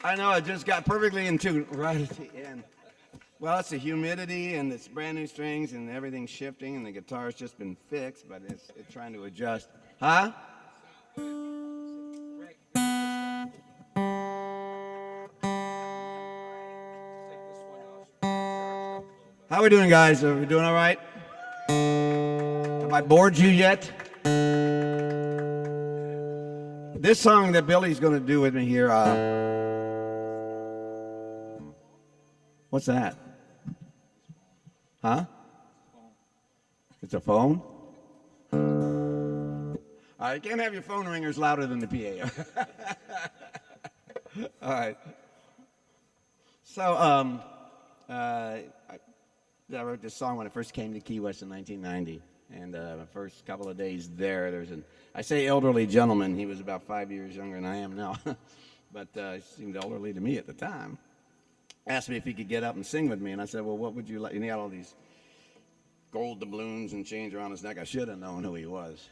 I know, it just got perfectly in tune right at the end. Well, it's the humidity and it's brand new strings and everything's shifting and the guitar's just been fixed, but it's trying to adjust. Huh? How are we doing, guys? Are we doing all right? Have I bored you yet? This song that Billy's going to do with me here, what's that? Huh? It's a phone? All right, you can't have your phone ringers louder than the PA. All right. So, I wrote this song when I first came to Key West in 1990. And the first couple of days there, I say elderly gentleman. He was about 5 years younger than I am now. But he seemed elderly to me at the time. Asked me if he could get up and sing with me. And I said, well, what would you like? And he had all these gold doubloons and chains around his neck. I should have known who he was.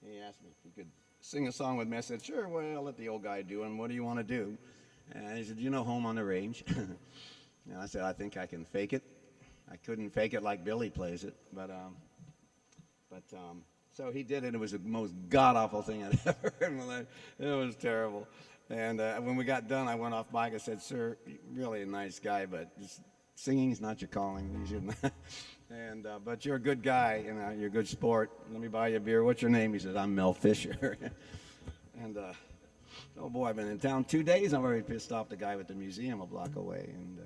He asked me if he could sing a song with me. I said, sure, well, I'll let the old guy do it. And what do you want to do? And he said, you know Home on the Range? And I said, I think I can fake it. I couldn't fake it like Billy plays it, but so he did it. It was the most god-awful thing I'd ever heard in my life. It was terrible. And when we got done, I went off mic. I said, sir, really a nice guy, but singing's not your calling. You shouldn't. And but you're a good guy, you know, you're a good sport. Let me buy you a beer. What's your name? He said, I'm Mel Fisher. And oh boy, I've been in town 2 days. I'm already pissed off the guy with the museum a block away. And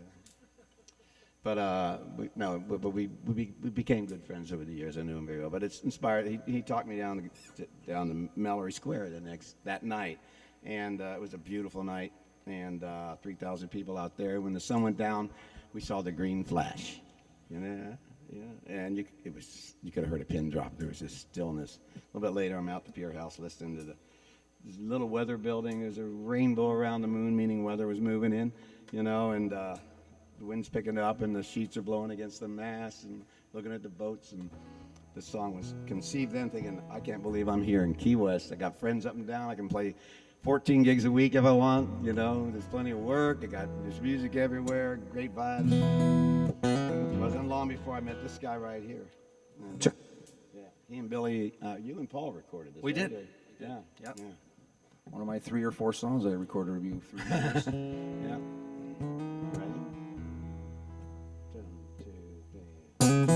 we became good friends over the years. I knew him very well. But it's inspired. He talked me down to Mallory Square that night, and it was a beautiful night, and 3,000 people out there. When the sun went down, we saw the green flash. You know, yeah, and you could have heard a pin drop. There was this stillness. A little bit later, I'm out the pier house listening to this little weather building. There's a rainbow around the moon, meaning weather was moving in. You know, and the wind's picking up and the sheets are blowing against the mast and looking at the boats, and the song was conceived then, thinking, I can't believe I'm here in Key West. I got friends up and down. I can play 14 gigs a week if I want. You know, there's plenty of work. There's music everywhere, great vibes. It wasn't long before I met this guy right here. And, yeah, he and Billy, you and Paul recorded this. We right? did. Yeah. Yep. Yeah. One of my 3 or 4 songs I recorded with you 3 years. Yeah. Ready? 1, 2, 3.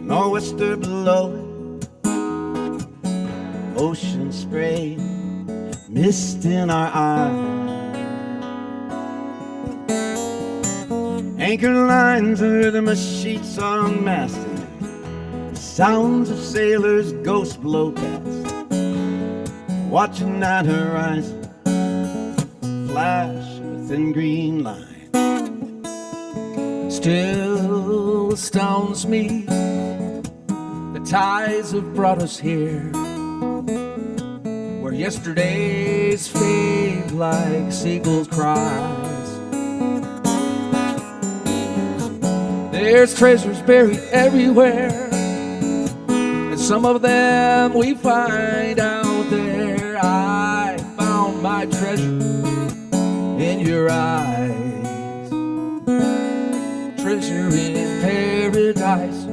nor'wester blowing, ocean spray, mist in our eyes. Anchor lines are the sheets unmasted, sounds of sailors, ghost blowcats, watching that horizon flash of a thin green line. Still astounds me, the tides have brought us here, where yesterday's fade like seagulls' cries. There's treasures buried everywhere, and some of them we find out there. I found my treasure in your eyes, treasure in paradise,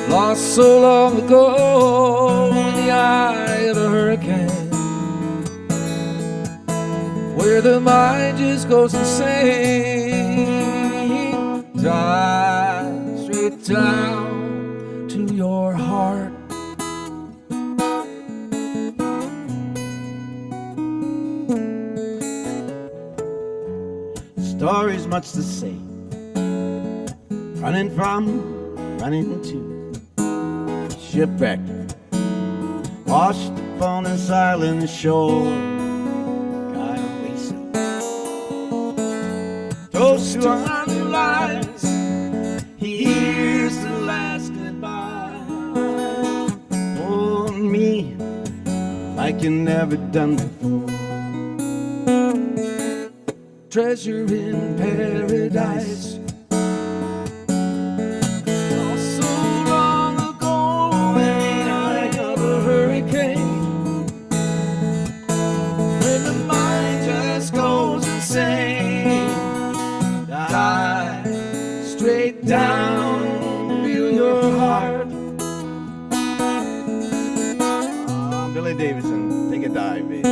lost so long ago in the eye of a hurricane, where the mind just goes insane. Dive straight down to your heart. Story's much the same, running from, running to, shipwrecked, washed upon this island shore. God only said, toast to our lives, here's the last goodbye. Hold me like you never done before. Treasure in paradise, lost so long ago in the eye of a hurricane, when the mind just goes insane. Dive straight down, feel your heart. Billy Davidson, take a dive, baby.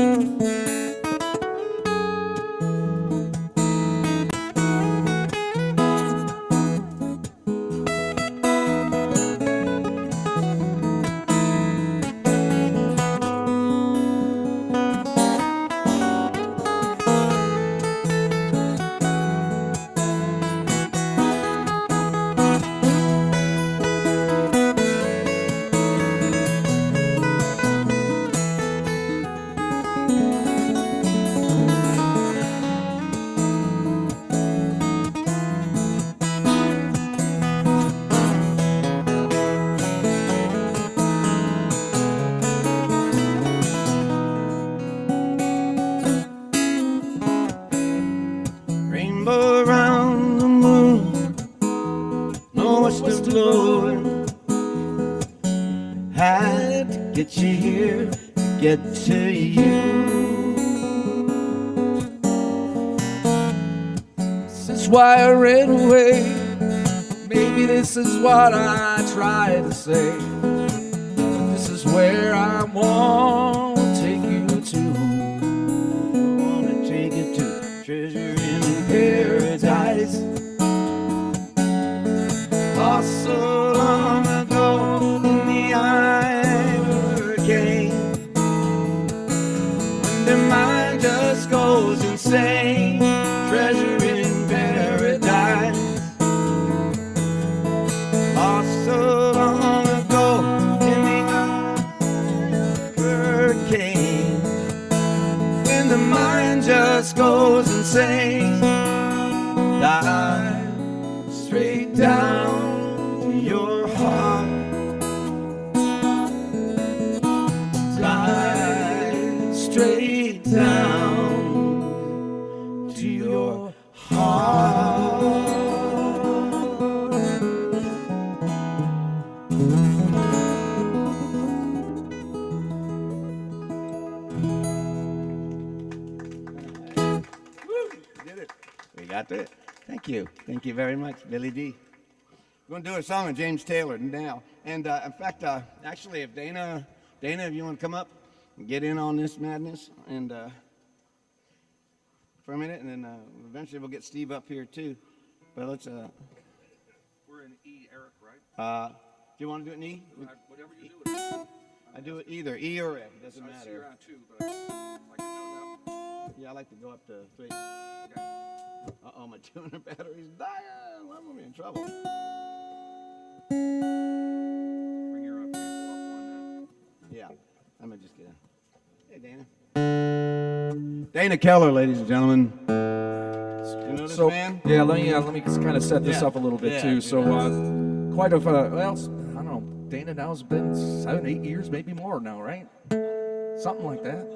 Rainbow around the moon, nor'wester blowing. Had to get you here, get to you. This is why I ran away. Maybe this is what I tried to say, but this is where I want to take you to. I wanna take you to treasure in paradise, lost so long ago in the eye of a hurricane, when the mind just goes insane. Treasure in paradise, lost so long ago in the eye of a hurricane, when the mind just goes insane. Dive straight down to your heart. Dive straight down to your heart. Did it. We got to it. Thank you. Thank you very much, Billy D. We're going to do a song of James Taylor now. And in fact, actually, if Dana, if you want to come up and get in on this madness and for a minute, and then eventually we'll get Steve up here too. But let's. We're We're in E, Eric, right? Do you want to do it in E? Whatever you do. I do it either E or F. It doesn't I see matter. you're on 2, but I can do it Yeah, I like to go up to 3. now. Okay. Uh-oh, my tuner battery's dying. I'm gonna be in trouble. Bring your cable up one. Yeah, I'm gonna just get in. Hey, Dana. Dana Keller, ladies and gentlemen. You know this man? Yeah, let me kind of set this Yeah. up a little bit Yeah, too. do So, that. quite a well, I don't know. Dana now's been 7, 8 years, maybe more now, right? Something like that.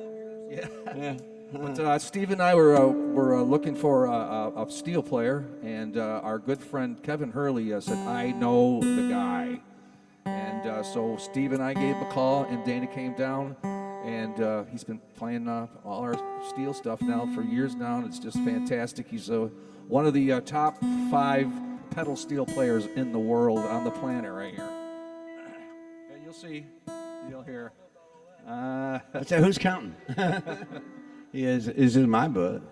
Yeah. Yeah. But Steve and I were looking for a steel player, and our good friend Kevin Hurley said, "I know the guy." And so Steve and I gave him a call, and Dana came down, and he's been playing all our steel stuff now for years now, and it's just fantastic. He's one of the top 5 pedal steel players in the world on the planet right here. And you'll see, you'll hear. Let's say, who's counting? He is in my book.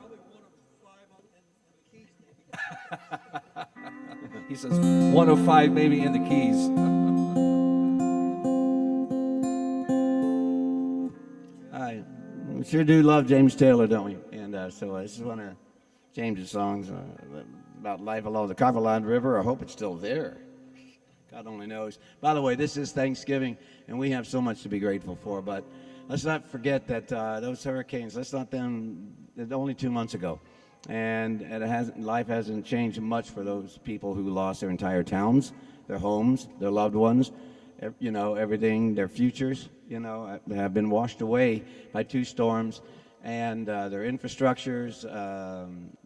He says 1 of 5 maybe in the keys. We sure do love James Taylor, don't we? And so this is one of James's songs about life along the Cumberland River. I hope it's still there. God only knows. By the way, this is Thanksgiving, and we have so much to be grateful for. But let's not forget that those hurricanes, only 2 months ago. And life hasn't changed much for those people who lost their entire towns, their homes, their loved ones, everything, their futures, have been washed away by 2 storms. And their infrastructures,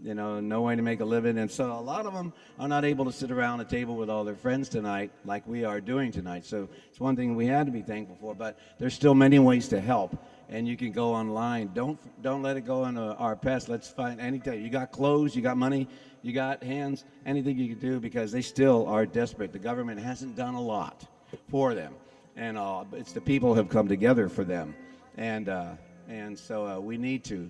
no way to make a living. And so a lot of them are not able to sit around a table with all their friends tonight like we are doing tonight. So it's one thing we had to be thankful for, but there's still many ways to help. And you can go online. Don't let it go on our pest. Let's find anything. You got clothes, you got money, you got hands, anything you can do, because they still are desperate. The government hasn't done a lot for them. And it's the people who have come together for them. And so we need to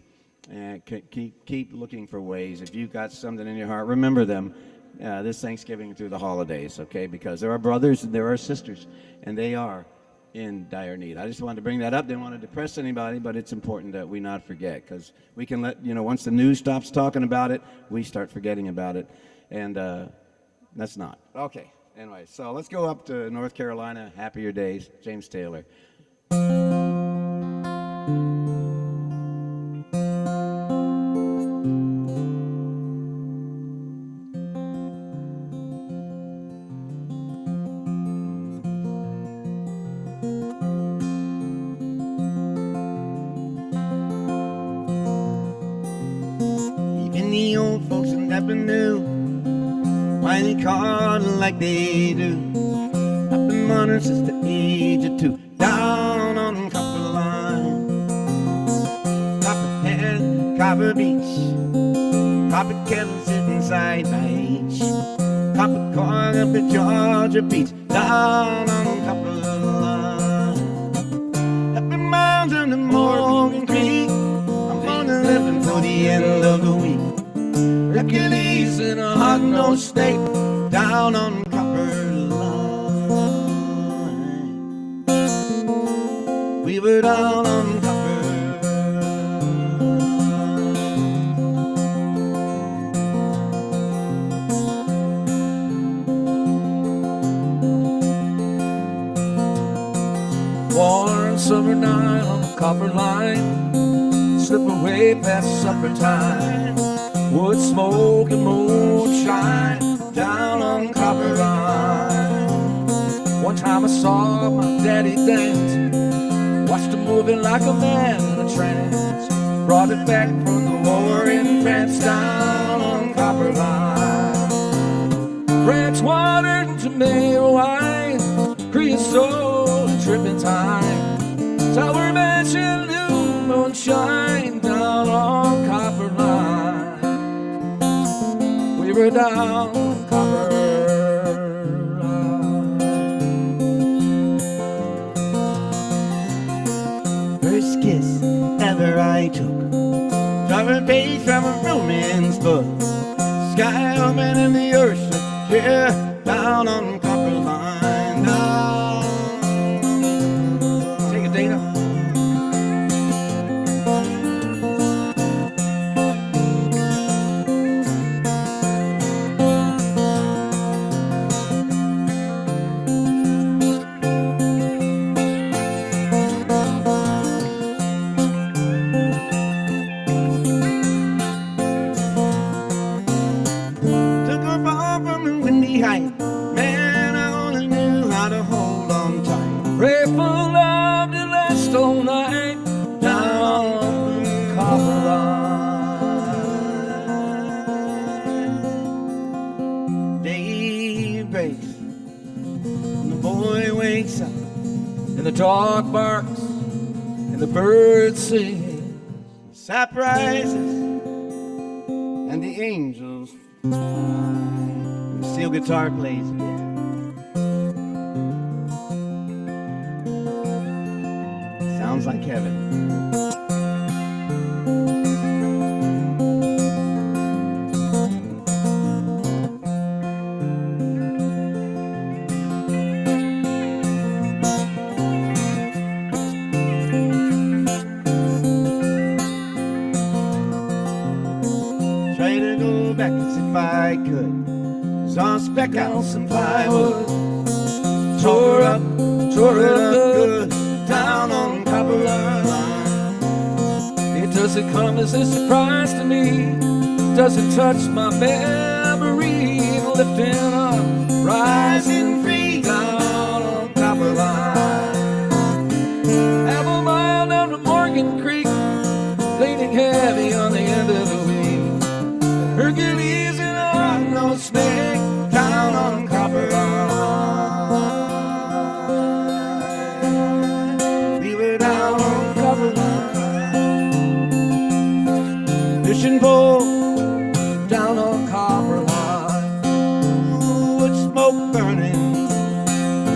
keep looking for ways. If you've got something in your heart, remember them this Thanksgiving through the holidays, okay? Because there are brothers and there are sisters, and they are in dire need. I just wanted to bring that up. Didn't want to depress anybody, but it's important that we not forget, because we can once the news stops talking about it, we start forgetting about it, and that's not. Okay, anyway, so let's go up to North Carolina. Happier days, James Taylor. The old folks never knew why they called like they do. I've been running since the age of 2, down on Copper Line, Copper Head, Copper Beach, Copper Kettle sitting side by each, Copper Corn up at Georgia Beach, down on Copper Line. Happy miles under Morgan Creek, I'm only living for the end of the week. Hercules in a hot-nosed steak down on Copper Line. We were down on Copper Line. Warm summer night on the Copper Line, slip away past supper time. Wood smoke and moonshine down on Copper Line. One time I saw my daddy dance, watched him moving like a man in a trance. Brought it back from the war in France down on Copper Line. France water and tomato wine, creosote and turpentine, sour mash and new moonshine down on Copper Line. We were down Copper Line. First kiss ever I took, cover page from a romance book. Sky open and the ocean, yeah, down on Copperline. Down. Take it, Dana. Took her far from a windy height. Man, I only knew how to hold on tight. Pray for love to last all night down on the copper line. Day breaks, and the boy wakes up. And the dog barks, and the birds sing. Sap rises, and the angels fly. And the steel guitar plays again. Sounds like heaven. Try to go back as if I could. Saw a speck out some plywood. Tore it up good. Down on Copper Line. It doesn't come as a surprise to me. Doesn't touch my memory. Lifting up, Rising free down on Copper Line. Half a mile down to Morgan Creek, leaning heavy on the end of the wheel. Hercules and on no snake down on Copper Line. We were down on Copper Line. Fishing pole down on Copper Line. with smoke burning.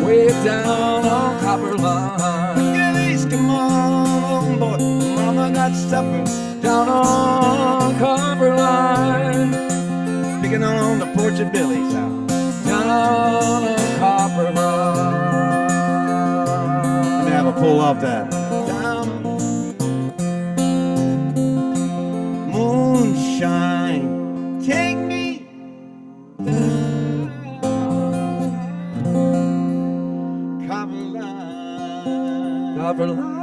Way down on Copper Line. Gillies, come on boy. Mama got supper. Down on Copper Line. Picking on the porch of Billy's house. Down on Copper Line. Let me have a pull off that. Down. Moonshine, take me down. Copper Line. Copper Line.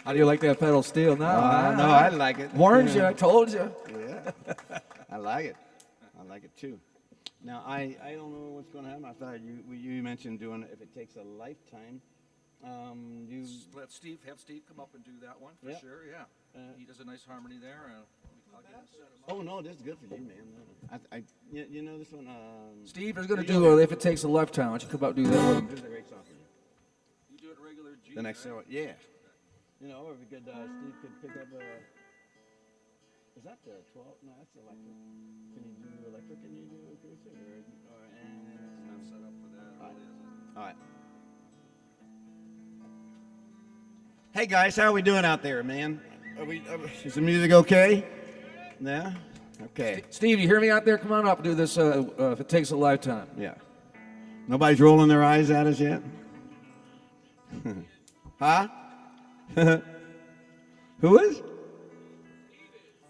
How do you like that pedal steel now? No, I like it. Warned you, Yeah. I told you. Yeah, I like it. I like it too. Now, I don't know what's going to happen. I thought you mentioned doing it if it takes a lifetime. You Let Steve have Steve come up and do that one for Yeah. sure. Yeah, he does a nice harmony there. oh no, this is good for you, man. You know this one. Steve is going to do If It Takes a Lifetime. Why don't you come up and do that with him? This is a great song for you. You do it regular G. The next show, yeah. You know, or if we could, Steve could pick up a. Is that the 12? No, that's electric. Can you do electric? Can you do acoustic? Or It's not set up for that, really, is it? all right. Hey guys, how are we doing out there, man? Is the music okay? Yeah? Okay. Steve, you hear me out there? Come on up and do this If It Takes a Lifetime. Yeah. Nobody's rolling their eyes at us yet? Huh? Who is?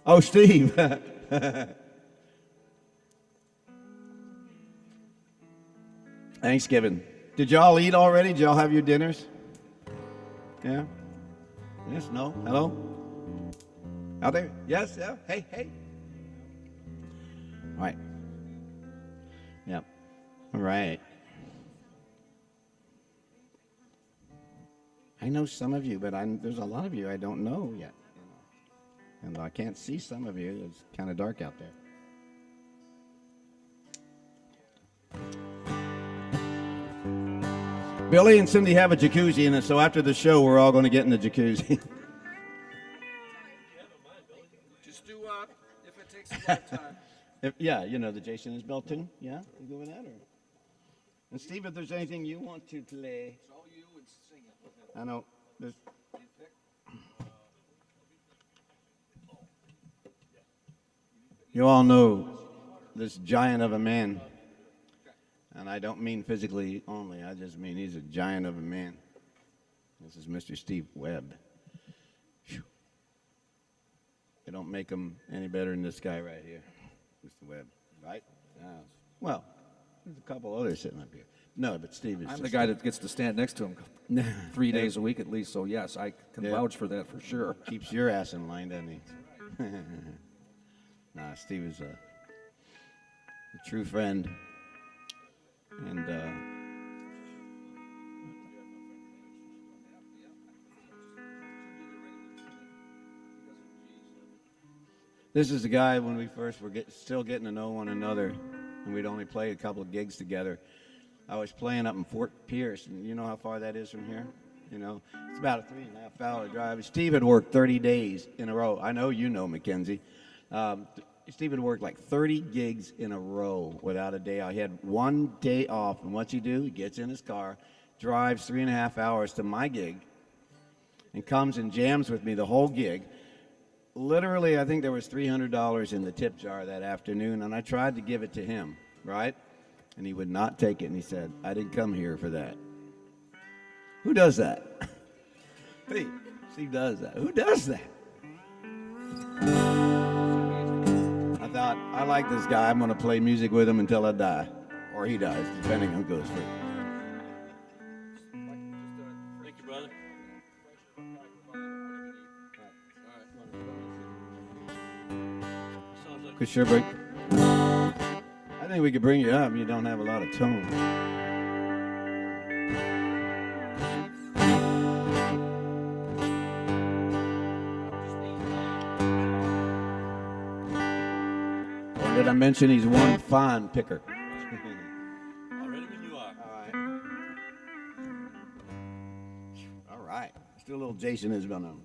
Oh, Steve. Thanksgiving. Did y'all eat already? Did y'all have your dinners? Yeah? Yes? No? Hello? Out there? Yes? Yeah? Hey, hey. All right. Yep. All right. I know some of you, but there's a lot of you I don't know yet. And I can't see some of you. It's kind of dark out there. Billy and Cindy have a jacuzzi in it, so after the show, we're all going to get in the jacuzzi. Just do If It Takes a Lifetime. Yeah, you know the Jason Isbell tune? Yeah? You go with that? Or? And Steve, if there's anything you want to play. It's all you. would sing it with him. I know. This, You'd pick? you all know this giant of a man. And I don't mean physically only. I just mean he's a giant of a man. This is Mr. Steve Webb. Whew. They don't make him any better than this guy right here, Mr. Webb, right? Well, there's a couple others sitting up here. No, but Steve is I'm just the guy that gets to stand next to him 3 days a week at least, so yes, I can Yeah. vouch for that for sure. keeps your ass in line, doesn't he? Nah, Steve is a true friend. And this is the guy when we first were still getting to know one another, and we'd only play a couple of gigs together. I was playing up in Fort Pierce, and you know how far that is from here? You know, it's about a 3.5 hour drive. Steve had worked 30 days in a row. I know you know, Mackenzie. Steve had worked like 30 gigs in a row without a day off. He had one day off, and what's he do? He gets in his car, drives 3.5 hours to my gig, and comes and jams with me the whole gig. Literally, I think there was $300 in the tip jar that afternoon, and I tried to give it to him, right? And he would not take it, and he said, I didn't come here for that. Who does that? Steve does that. Who does that? I thought, I like this guy. I'm going to play music with him until I die. Or he dies, depending on who goes first. Thank you, brother. Sounds like Could sure break. I think we could bring you up. You don't have a lot of tone. Or did I mention he's one fine picker? I'm ready when you are. All right. Let's do a little Jason Isbell now.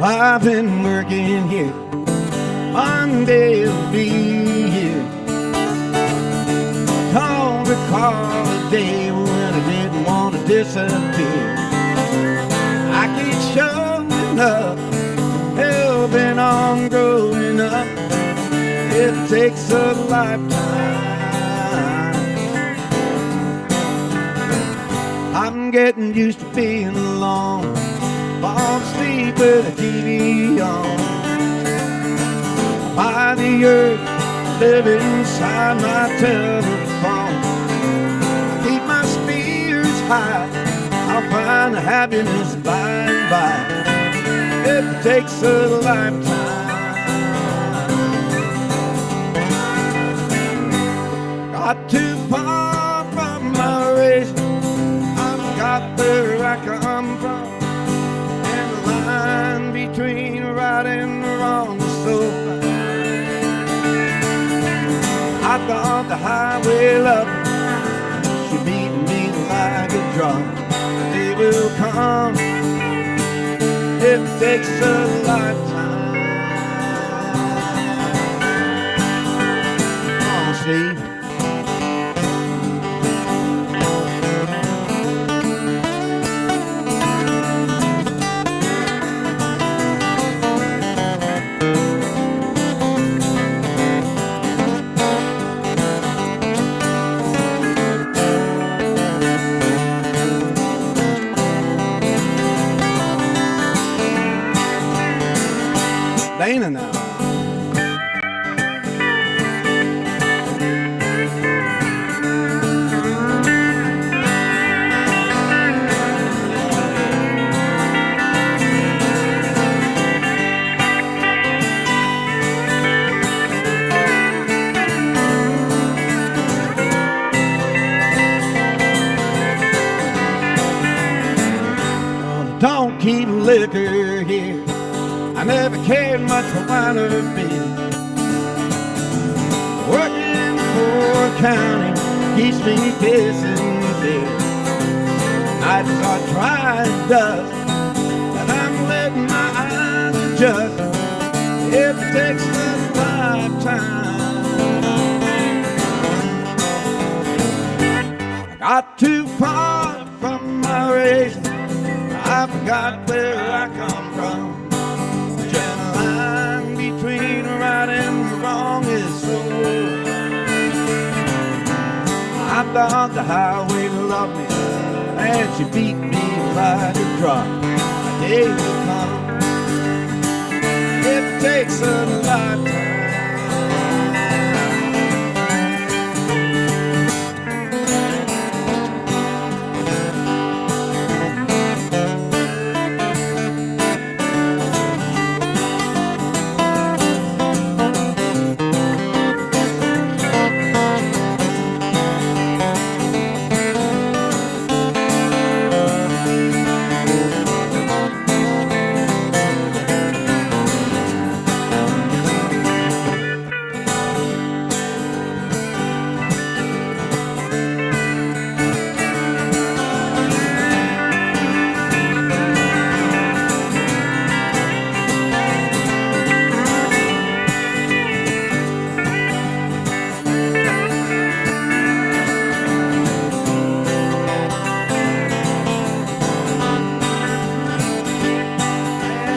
I've been working here, Monday will be here. Don't recall a day when I didn't want to disappear. I keep showing up, helping on growing up. It takes a lifetime. I'm getting used to being alone. Fall asleep with the TV on. By the earth, live inside my telephone. I keep my spirits high. I'll find the happiness by and by. It takes a lifetime. Got too far from my race. I've got where I come from. Between right and wrong is so fine. I thought the highway love should beat me like a drum. The day will come, it takes a lifetime. Come on, Steve. Dana now. Don't keep liquor here. I never cared much for wine or beer. Working for county keeps me kissing fear. Nights are dry as dust, and I'm letting my eyes adjust. It takes a lifetime. I got too far from my race. I forgot where I come from. The gentle line between right and wrong is so old. I thought the highway loved me, and she beat me like a drum. A day will come. It takes a lifetime.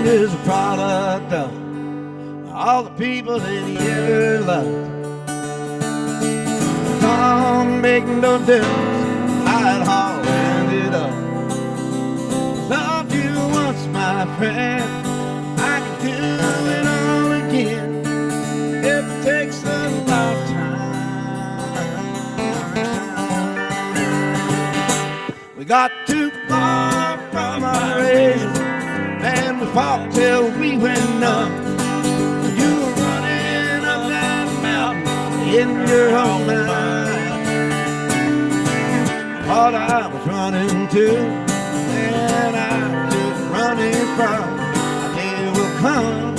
Is a product of all the people that he ever loved. Don't make no difference how it all ended up. Loved you once, my friend, I can do it all again. It takes a lifetime. We got too far from our age, and we fought till we went numb. You were running up that mountain in your own mind. Thought I was running too, and I'm just running from. A day will come.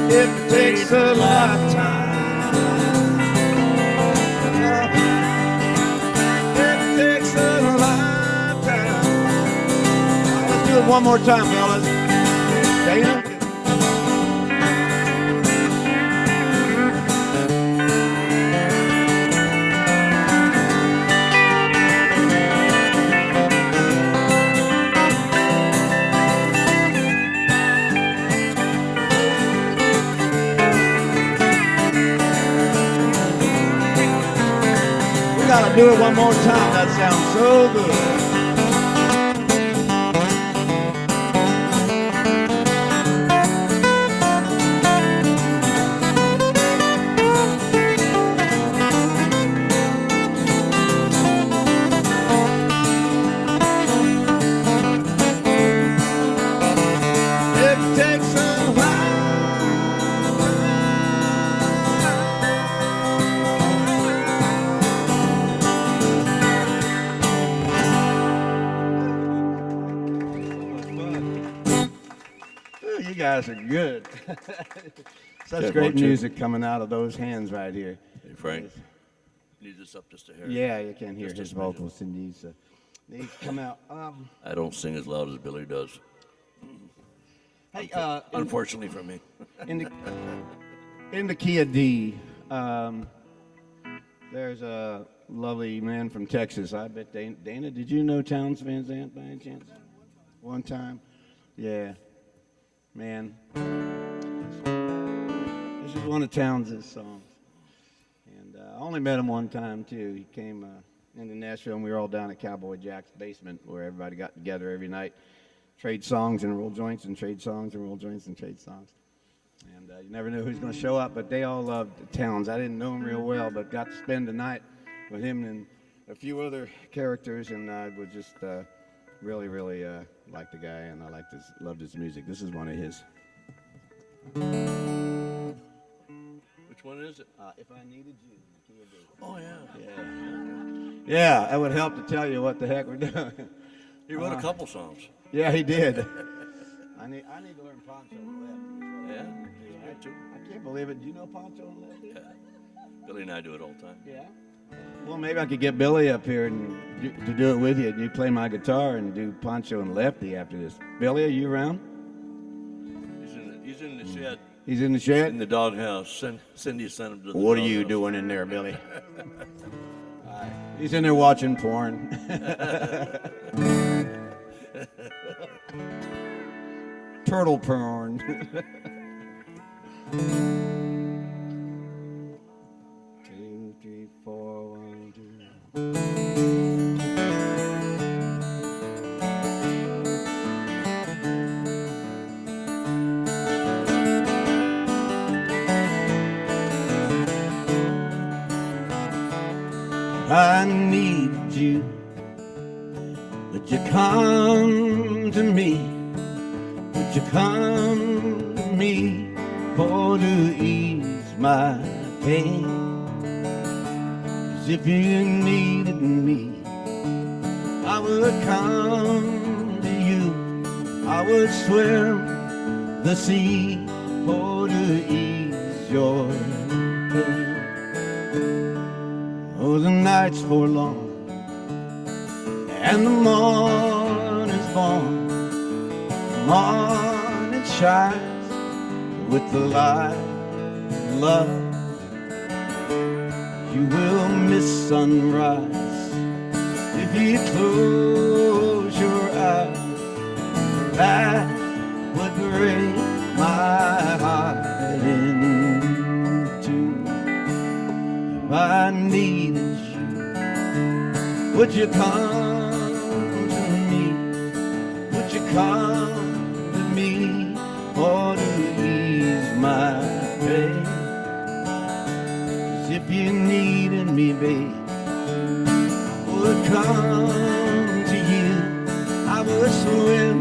It takes a lifetime. It takes a lifetime. Let's do it one more time, fellas. Dana? We gotta do it one more time. That sounds so good. It takes a You guys are good. Such Check great 1, 2. music coming out of those hands right here. Hey, Frank, need this up just a hair. Yeah, you can hear Just a his smidgen. vocals. He needs to come out. I don't sing as loud as Billy does. Hey, Unfortunately for me. in the key of D, there's a lovely man from Texas. I bet Dana, did you know Towns Van Zandt by any chance? One time? Yeah. Man. This is one of Towns' songs. And I only met him one time, too. He came into Nashville, and we were all down at Cowboy Jack's basement where everybody got together every night, trade songs and roll joints and trade songs and roll joints and trade songs. And you never knew who's going to show up, but they all loved Towns. I didn't know him real well, but got to spend the night with him and a few other characters, and I was just really, really liked the guy, and I loved his music. This is one of his. Which one is it? If I Needed You. Oh, yeah. Yeah, that would help to tell you what the heck we're doing. He wrote a couple songs. Yeah, he did. I need to learn Poncho and Lefty. Yeah, me too. I can't believe it. Do you know Poncho and Lefty? Yeah. Billy and I do it all the time. Yeah. Well, maybe I could get Billy up here and to do it with you. You play my guitar and do Poncho and Lefty after this. Billy, are you around? He's in the shed. He's in the shed? In the doghouse. Cindy sent him to the What are you doghouse. doing in there, Billy? He's in there watching porn. Turtle porn. 2, 3, 4, 1, 2. I need you. Would you come to me? Would you come to me for to ease my pain? 'Cause if you needed me, I would come to you. I would swim the sea for to ease your pain. Oh, the night's forlorn and the morning's born. The morning shines with the light of love. You will miss sunrise if you close your eyes. That would break my heart in two. If I needed you, would you come to me? Would you come to me for to ease my pain? 'Cause if you needed me, babe, I would come to you. I would swim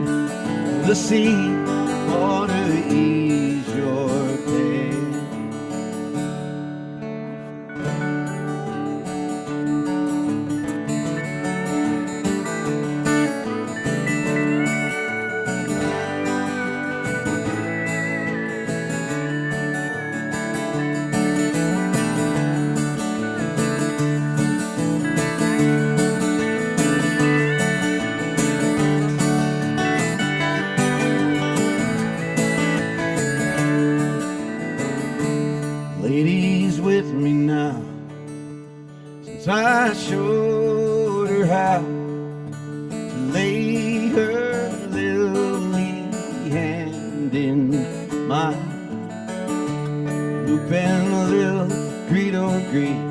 the sea for to ease your pain. Lady's with me now, since I showed her how to lay her lily hand in mine. Loop and little Greedo Green,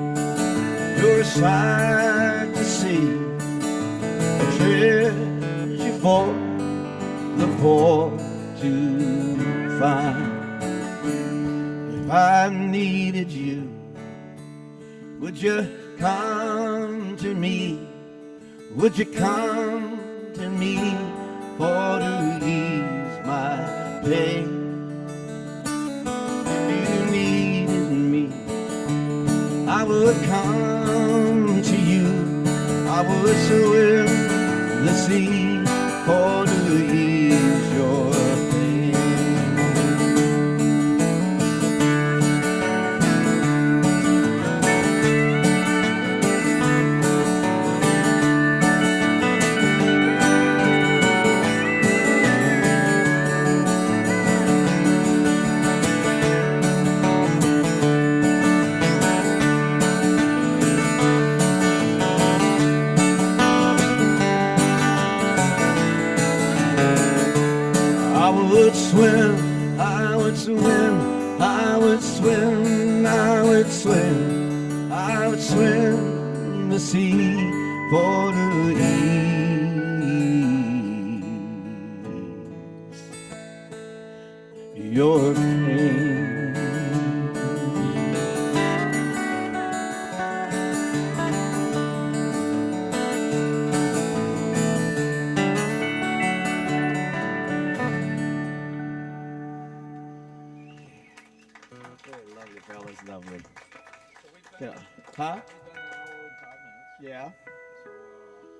you're a sight to see, a treasure for the poor to find. If I needed you, would you come to me? Would you come to me for to ease my pain? If you needed me, I would come to you. I would swim the sea for to ease your pain. I would swim, I would swim, I would swim, I would swim, I would swim the sea for to ease your pain. Very lovely, fellas, lovely. So we've Yeah. done, Huh? we've done an hour and 5 minutes. Yeah. So I'm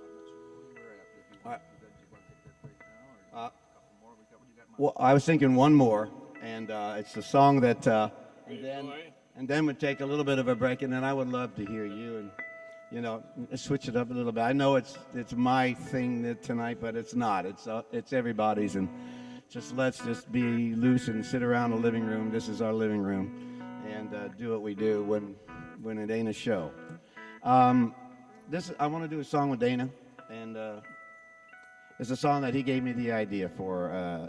not sure where you were at. If you All right. want, you want to take that break now, or Uh, a couple more? We got, what do you got in well, I was thinking one more, and it's the song that, and then we'd take a little bit of a break, and then I would love to hear you and, you know, switch it up a little bit. I know it's my thing tonight, but it's not. It's everybody's, and let's just be loose and sit around the living room. This is our living room, and do what we do when it ain't a show. I want to do a song with Dana, and it's a song that he gave me the idea for.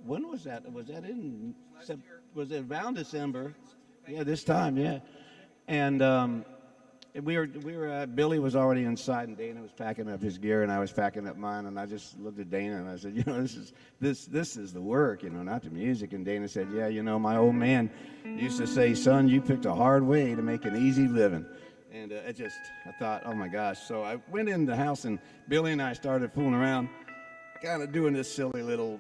When was that? Was that in? Was it around December? Yeah, this time, yeah. And we were. Billy was already inside, and Dana was packing up his gear, and I was packing up mine. And I just looked at Dana, and I said, you know, this is the work, you know, not the music. And Dana said, yeah, you know, my old man used to say, son, you picked a hard way to make an easy living. And I thought, oh my gosh. So I went in the house, and Billy and I started fooling around, kind of doing this silly little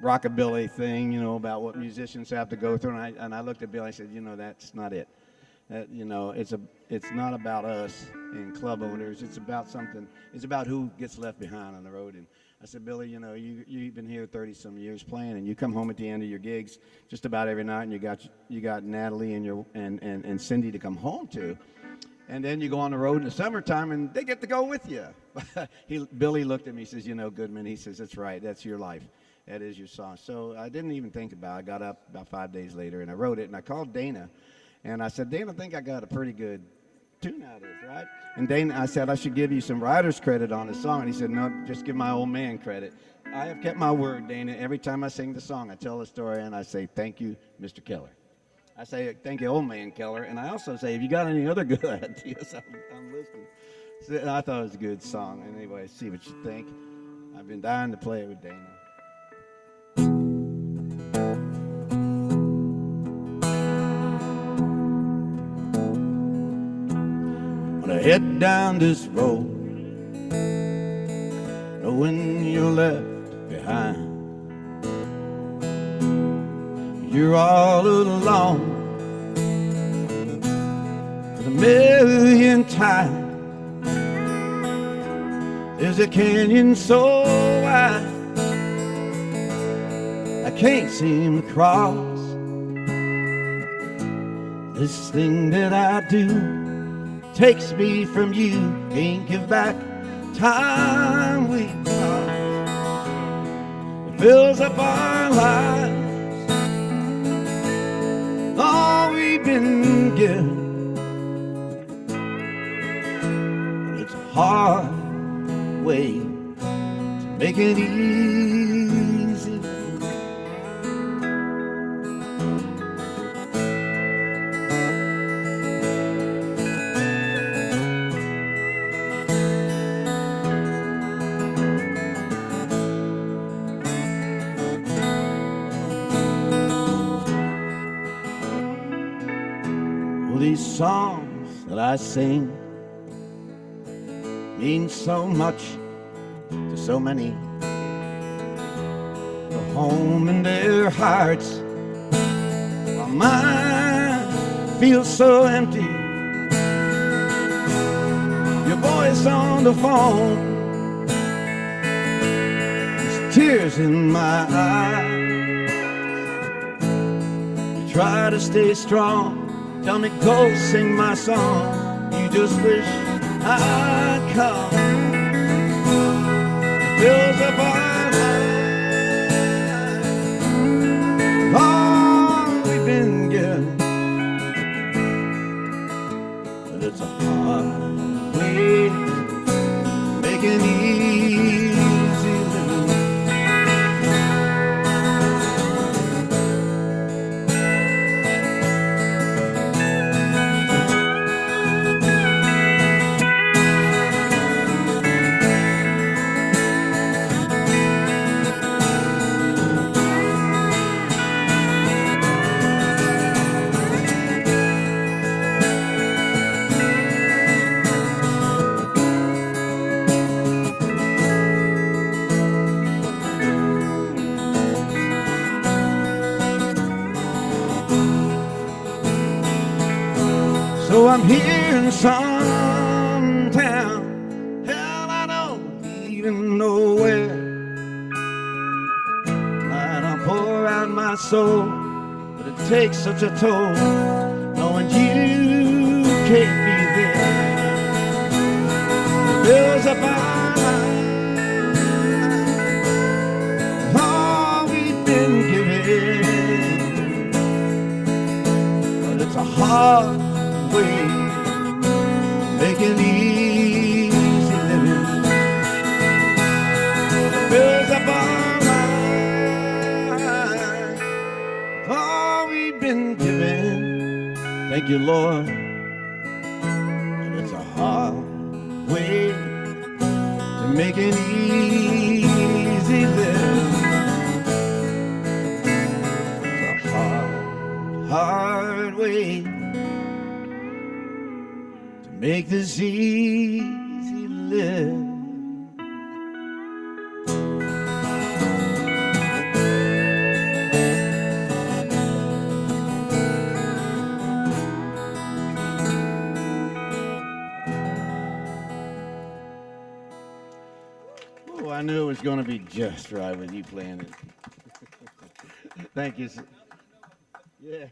rockabilly thing, you know, about what musicians have to go through. And I looked at Billy, I said, you know, that's not it. You know, it's not about us and club owners. It's about something. It's about who gets left behind on the road. And I said, Billy, you know, you've been here 30-some years playing, and you come home at the end of your gigs just about every night, and you got Natalie and Cindy to come home to. And then you go on the road in the summertime, and they get to go with you. Billy looked at me, he says, you know, Goodman, he says, that's right, that's your life. That is your song. So I didn't even think about it. I got up about 5 days later, and I wrote it, and I called Dana. And I said, Dana, I think I got a pretty good tune out of this, right? And Dana, I said, I should give you some writer's credit on the song. And he said, no, just give my old man credit. I have kept my word, Dana. Every time I sing the song, I tell the story, and I say, thank you, Mr. Keller. I say, thank you, old man Keller. And I also say, if you got any other good ideas, I'm listening. So I thought it was a good song. Anyway, see what you think. I've been dying to play it with Dana. When I head down this road, knowing you're left behind, you're all alone with a million times. There's a canyon so wide I can't seem to cross. This thing that I do takes me from you, can't give back time we lost. It fills up our lives, all we've been given. It's a hard way to make it easy. These songs that I sing mean so much to so many. Go home in their hearts while mine feels so empty. Your voice on the phone, there's tears in my eyes. You try to stay strong, tell me go sing my song. You just wish I'd come. It fills up our lives, all we've been given. But it's a hard way to make it easy living. So I'm here in some town, hell I don't even know where. I soul, but it takes such a toll knowing you can't be there. It fills up our lives, all we've been given, but it's a hard way making easy living. It fills up our lives, all we've been given. Thank you, Lord. And it's a hard way to make it easy living. It's a hard way to make this easy live. Oh, I knew it was going to be just right with you playing it. Thank you. Yeah.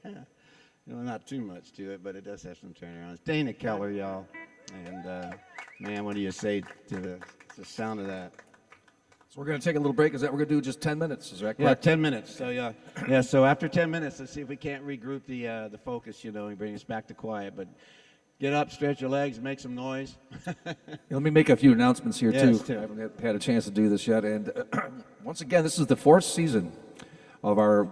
Not too much to it, but it does have some turnarounds. Dana Keller, y'all. And, man, what do you say to the sound of that? So we're going to take a little break. Is that what we're going to do? Just 10 minutes? Is that correct? Yeah, 10 minutes. So, yeah. So after 10 minutes, let's see if we can't regroup the focus, and bring us back to quiet. But get up, stretch your legs, make some noise. Let me make a few announcements here, Yes, too. too. I haven't had a chance to do this yet. And once again, this is the 4th season of our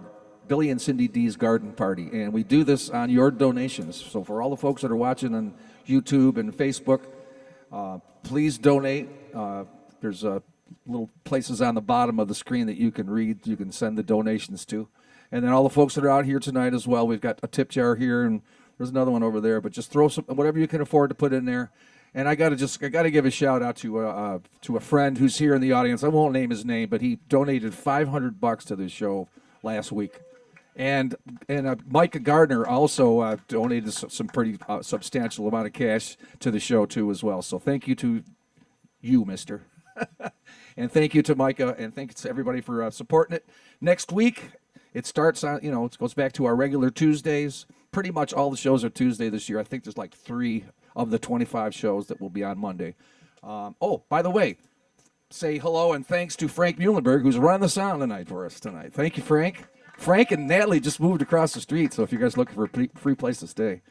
Billy and Cindy D's Garden Party. And we do this on your donations. So for all the folks that are watching on YouTube and Facebook, please donate. There's little places on the bottom of the screen that you can read. You can send the donations to. And then all the folks that are out here tonight as well, we've got a tip jar here, and there's another one over there. But just throw some, whatever you can afford to put in there. And I got to give a shout out to a friend who's here in the audience. I won't name his name, but he donated $500 to this show last week. And Micah Gardner also donated some pretty substantial amount of cash to the show too as well. So thank you to you, Mister, and thank you to Micah, and thanks to everybody for supporting it. Next week it starts on, it goes back to our regular Tuesdays. Pretty much all the shows are Tuesday this year. I think there's like 3 of the 25 shows that will be on Monday. Oh, by the way, say hello and thanks to Frank Muhlenberg, who's running the sound tonight for us tonight. Thank you, Frank. Frank and Natalie just moved across the street, so if you guys are looking for a free place to stay.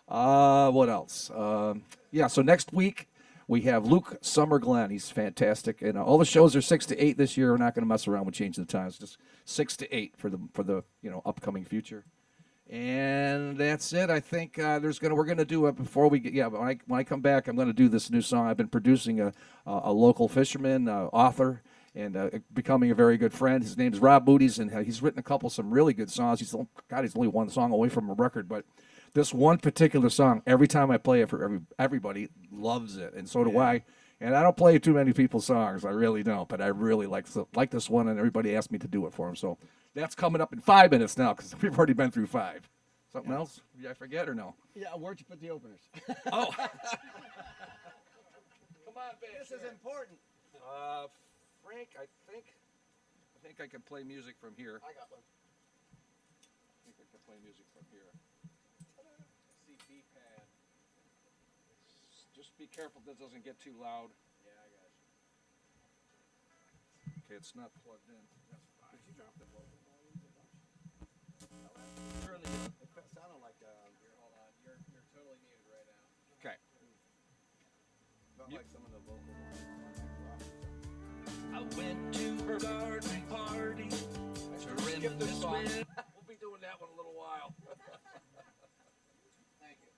What else? So next week we have Luke Summerglen. He's fantastic, and all the shows are 6 to 8 this year. We're not going to mess around with changing the times. Just 6 to 8 for the upcoming future. And that's it. I think we're gonna do it before we get. When I come back, I'm gonna do this new song. I've been producing a local fisherman, author, and becoming a very good friend. His name's Rob Moody's, and he's written some really good songs. He's only one song away from a record, but this one particular song, every time I play it for everybody loves it, and so do I. And I don't play too many people's songs, I really don't, but I really like this one, and everybody asked me to do it for him. So that's coming up in 5 minutes now, because we've already been through 5. Something else? Did I forget or no? Yeah, where'd you put the openers? Oh. Come on, babe. This is important. Frank, I think I can play music from here. I got one. I think I can play music from here. See B pad. Just be careful that doesn't get too loud. Yeah, I got you. Okay, it's not plugged in. That's fine. Did you drop the vocal volumes a bunch? Turn the. It sounded like Here, hold on. You're totally muted right now. Okay. felt like some of the vocals. I went to a garden party to reminisce with. We'll be doing that one a little while. Thank you.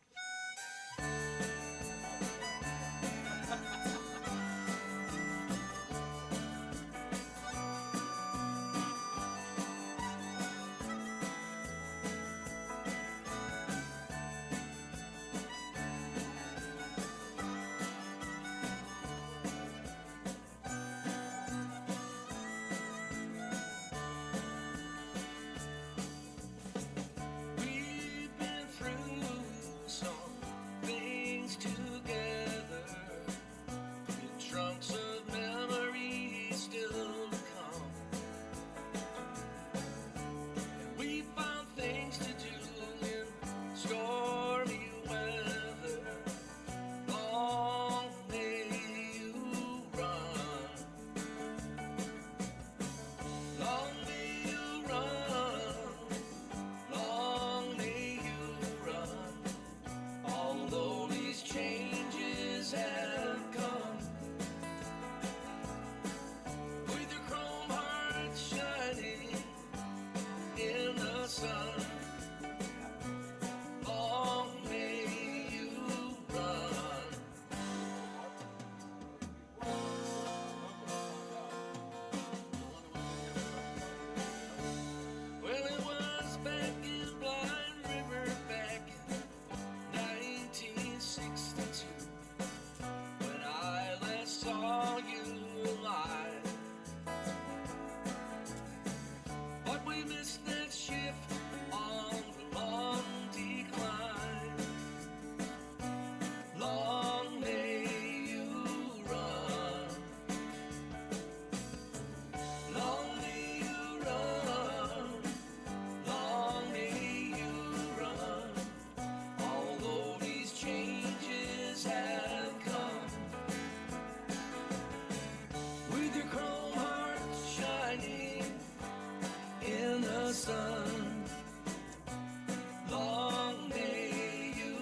We've been through some things beats that shift on the long decline. Long may you run. Long may you run. Long may you run. Although these changes have come, with your chrome heart shining in the sun. Long may you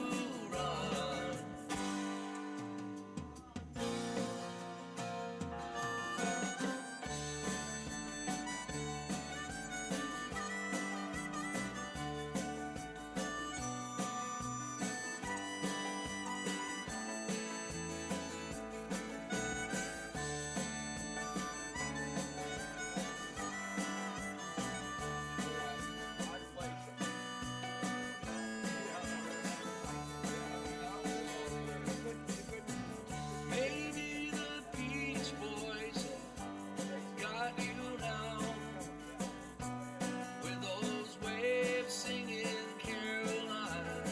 run. Maybe the Beach Boys got you now, with those waves singing Caroline,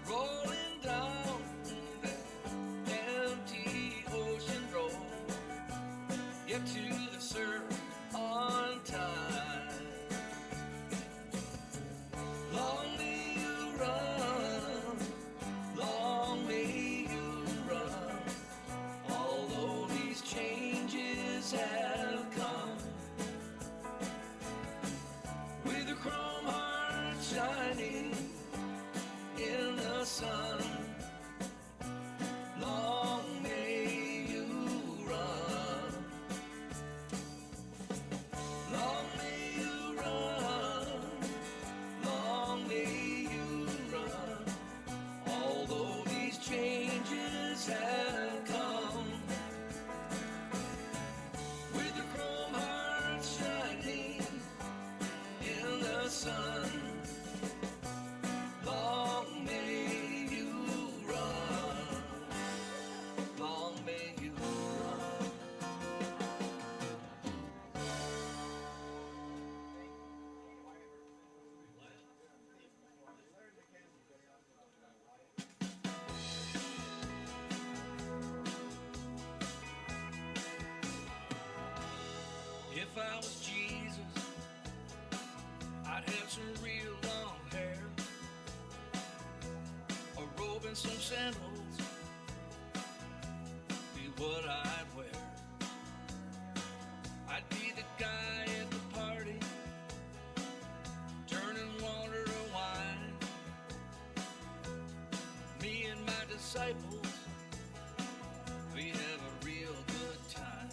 rolling down that empty ocean road, get to the surf on time. Long may you run. Long may you run, although these changes have come, with your chrome heart shining in the sun. Long may you run. Long may you run. Long may you run. Although these changes have come, with your chrome heart shining in the sun. Long may you run. Long may you run. If I was Jesus, I'd have some real long hair, a robe and some sandals, be what I'd wear. I'd be the guy at the party, turning water to wine. Me and my disciples, we have a real good time.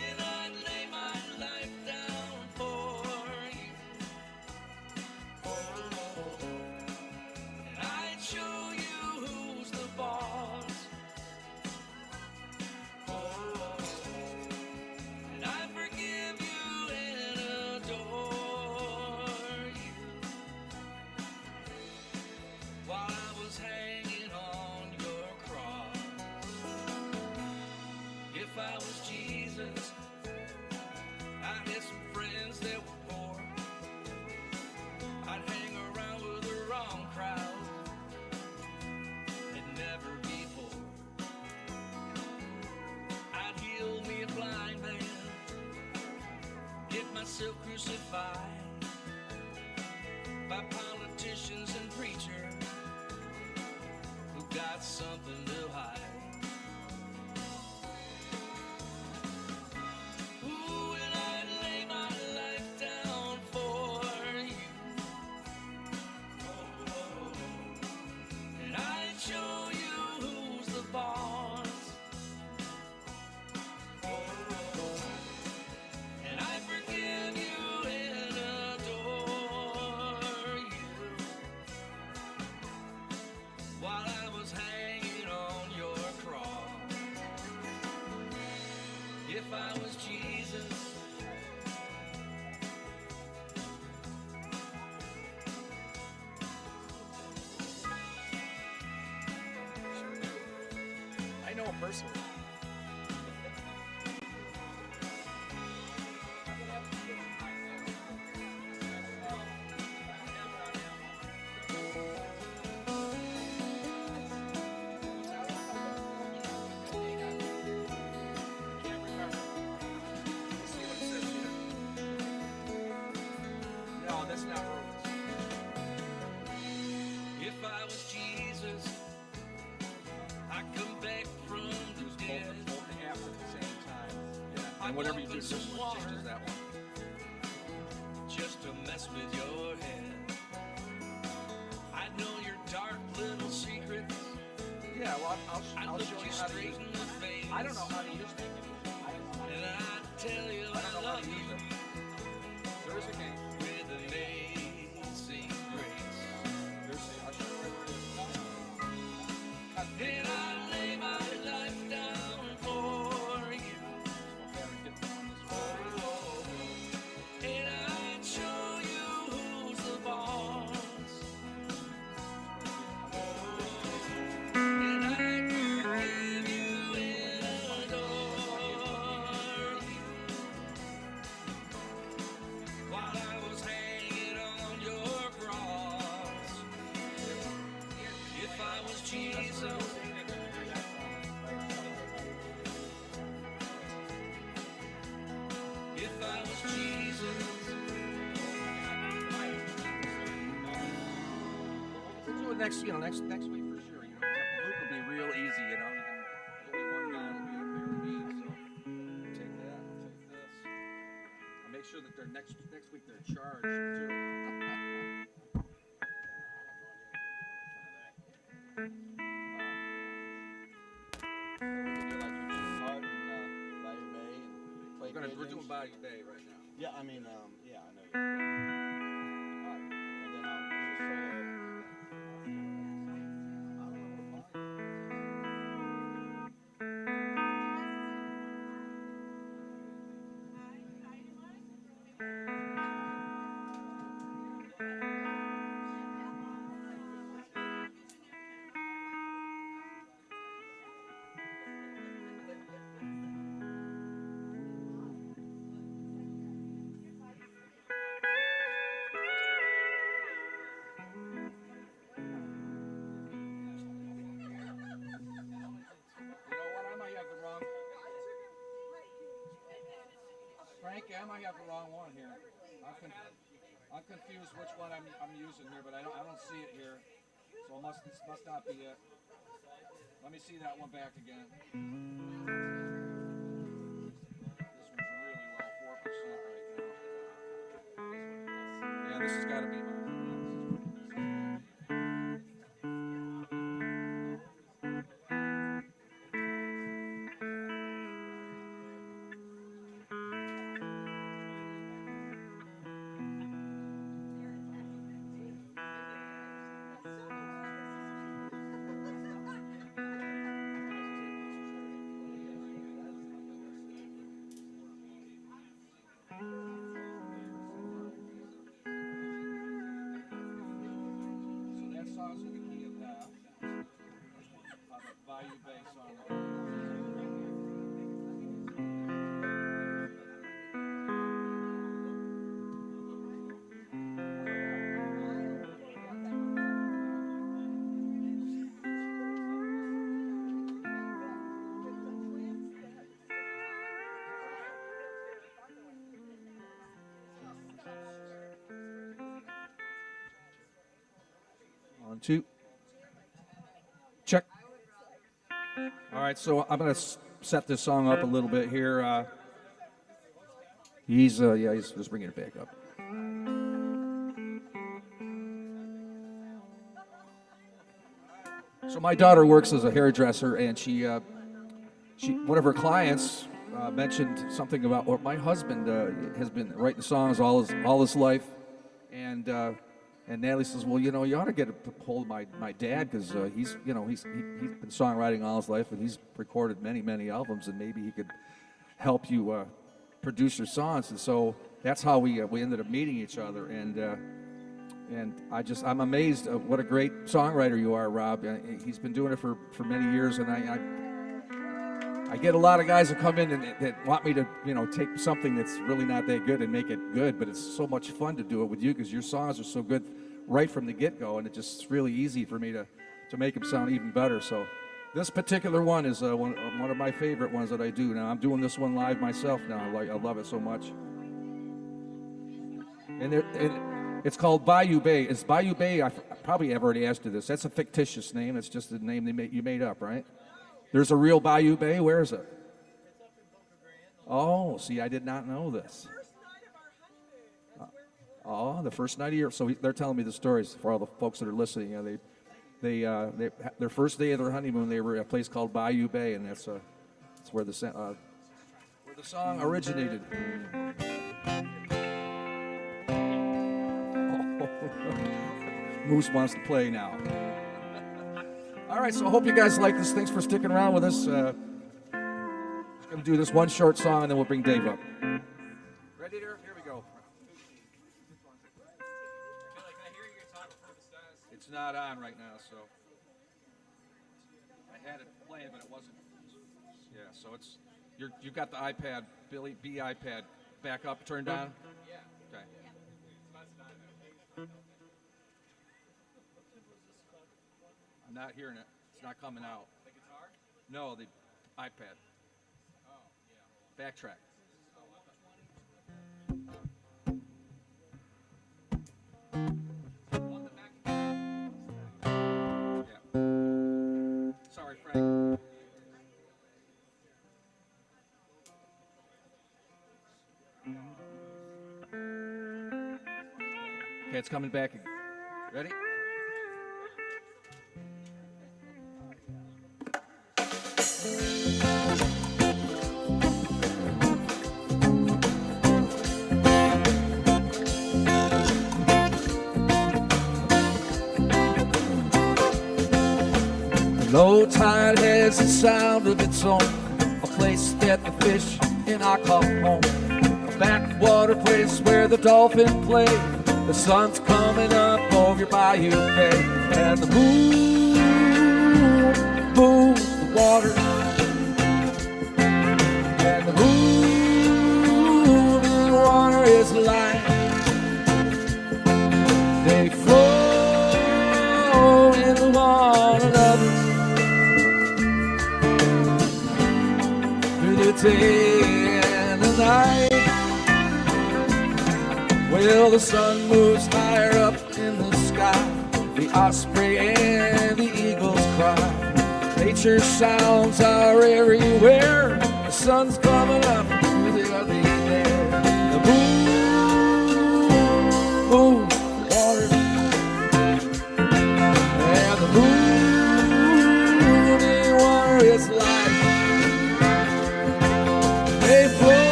And I'd lay my life down for you. And I'd show you who's the boss. And I'd forgive you and adore you, while I was hanging on your cross. If I was Jesus, I had some friends that were poor. I'd hang around with the wrong crowd and never be bored. I'd heal me a blind man, get myself crucified by politicians and preachers who got something to hide. Ooh, and I'd lay my life down for you. And I'd show you who's the boss. And I'd forgive you and adore you, while I was hanging on your cross. If I was Jesus, I know him personally. And whatever you do to this one changes that one. Just to mess with your head. I know your dark little secrets. Yeah, well, I'd I'll look show you you how to straight use in it. the face. I don't know how to use it. And I'd tell you I don't know I how love to you use it. There is a game. with amazing grace. I'll show you where it is. And I lay my life down for you. And I'd show you who's the boss. And I'd forgive you and adore you. While I was hanging on your cross. If I was Jesus. If I was Jesus. We'll do it next week for sure. You know, Luke will be real easy. You know, there'll be one guy will be up there with me. So I'll take that. I'll take this. I'll make sure that they're next week they're charged too. We're doing Bayou Bay right now. Yeah, I mean, yeah, I know. All right. And then I'll do a Frankie, I might have the wrong one here. I'm confused which one I'm using here, but I don't see it here. So this must not be it. Let me see that one back again. This one's really low, 4% right now. Yeah, this has got to be mine. Songs in the key of F. Bayou Bay song. One, two. Check. All right, so I'm going to set this song up a little bit here. He's just bringing it back up. So my daughter works as a hairdresser, and she one of her clients mentioned something about, or my husband has been writing songs all his life, and Natalie says, well, you know, you ought to get a hold of my dad, because he's been songwriting all his life, and he's recorded many albums, and maybe he could help you produce your songs. And so that's how we ended up meeting each other, and I'm amazed at what a great songwriter you are, Rob. He's been doing it for many years, and I get a lot of guys that come in and that want me to, take something that's really not that good and make it good, but it's so much fun to do it with you, because your songs are so good right from the get-go, and it's just really easy for me to make them sound even better. So this particular one is one of my favorite ones that I do. Now, I'm doing this one live myself now. I love it so much. And it's called Bayou Bay. It's Bayou Bay. I probably have already asked you this. That's a fictitious name. It's just a name you made up, right? There's a real Bayou Bay. Where is it? It's up in Boca Grande Oh, see, I did not know this. First night of our honeymoon. That's where we were. Oh, the first night of your, so they're telling me the stories for all the folks that are listening. You know, they their first day of their honeymoon, they were at a place called Bayou Bay, and that's where the song originated. Moose wants to play now. All right, so I hope you guys like this. Thanks for sticking around with us. Just gonna do this one short song, and then we'll bring Dave up. Ready there? Here we go. It's not on right now, so I had it playing, but it wasn't. Yeah, so it's you've got the iPad, Billy B iPad, back up, turned on. Yeah. Okay. I'm not hearing it. It's not coming out. The guitar? No, the iPad. Oh, yeah. Backtrack. Sorry, Frank. Okay, it's coming back. Ready? Low tide has a sound of its own, a place that the fish in our call home, a backwater place where the dolphin play. The sun's coming up over your bayou bay, and the moon moves the water, and the moving water is light. They flow into one another through the day and the night. Well, the sun moves higher up in the sky, the osprey and the eagles cry. Nature's sounds are everywhere, the sun's coming up through the ugly air. The moon moves the water, and the moving water is light. They flow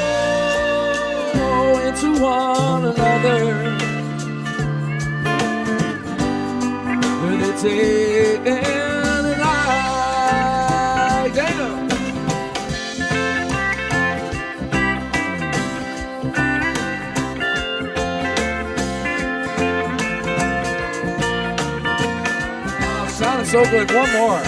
into one another through the day and the night. Dana. Oh, sounded so good. One more.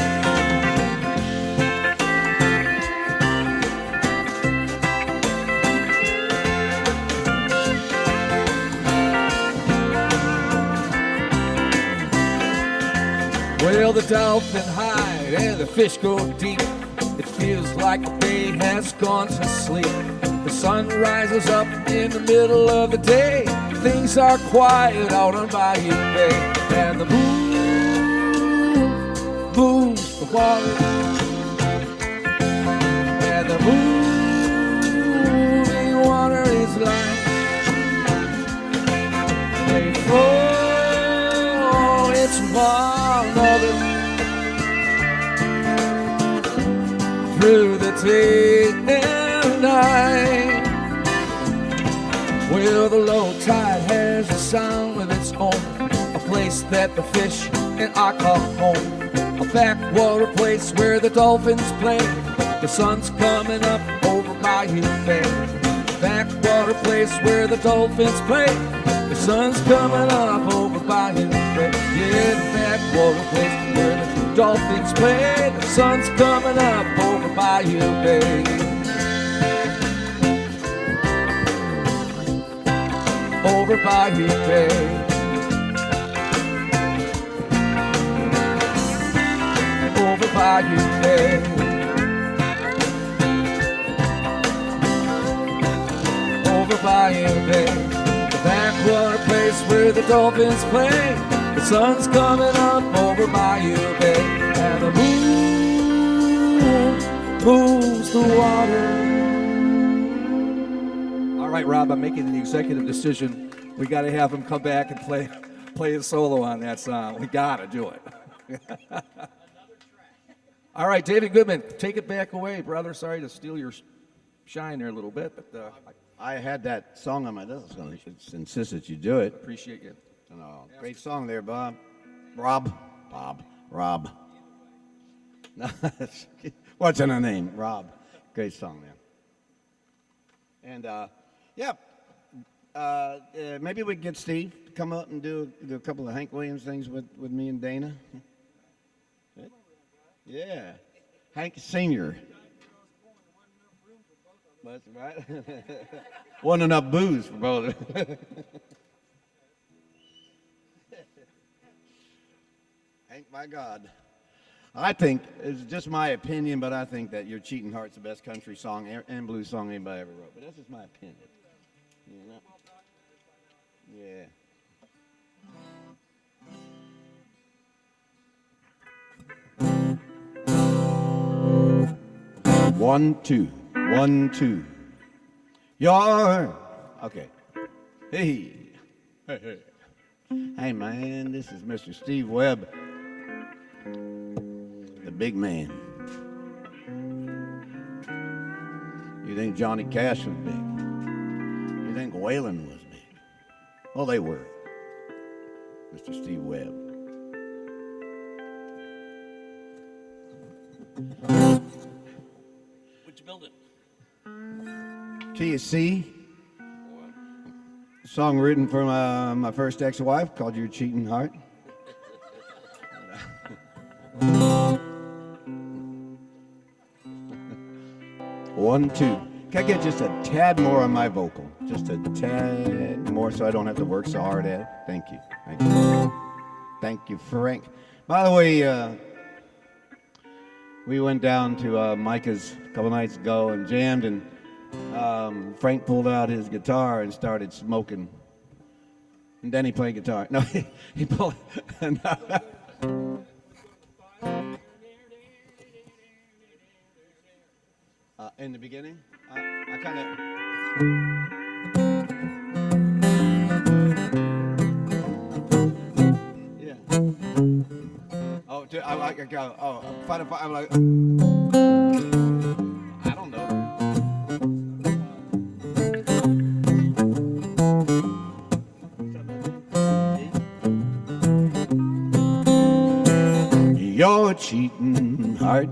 Well, the dolphin hide and the fish go deep. It feels like the day has gone to sleep. The sun rises up in the middle of the day. Things are quiet out on Bayou Bay, and the moon moves the water, and the moving water is light. They flow into one another through the day and night. Well, the low tide has a sound of its own, a place that the fish and I call home, a backwater place where the dolphins play. The sun's coming up over Bayou Bay, backwater place where the dolphins play. The sun's coming up over Bayou Bay, yeah, the backwater place where the dolphins play. The sun's coming up over Bayou Bay, over Bayou Bay, over Bayou Bay, over Bayou Bay. Backwater place where the dolphins play. The sun's coming up over Bayou Bay, and the moon moves the water, right, Rob, I'm making the executive decision. We got to have him come back and play a solo on that song. We got to do it. All right, David Goodman, take it back away, brother. Sorry to steal your shine there a little bit, but I had that song on my list, so I should insist that you do it. appreciate you. Great song there, Bob. Rob. No, what's in her name? Rob. Great song, man. And maybe we can get Steve to come up and do a couple of Hank Williams things with me and Dana. Yeah, Hank Senior. That's right. Wasn't enough booze for both. Hank, my God. I think, it's just my opinion, but I think that Your Cheating Heart's the best country song and blues song anybody ever wrote. But that's just my opinion. You know? Yeah. 1, 2, 1, 2. Okay. Hey. Hey, man, this is Mr. Steve Webb, the big man. You think Johnny Cash was big? You think Waylon was big? Well, they were. Mr. Steve Webb. Which building? TSC. A song written for my first ex-wife called Your Cheating Heart. 1, 2. Can I get just a tad more on my vocal? Just a tad more so I don't have to work so hard at it. Thank you. Thank you. Thank you, Frank. By the way, we went down to Micah's a couple nights ago and jammed, and Frank pulled out his guitar and started smoking. And then he played guitar. No, he pulled... in the beginning, I kind of... Yeah. Oh, I go. Oh, I'm like... I don't know. Your cheating heart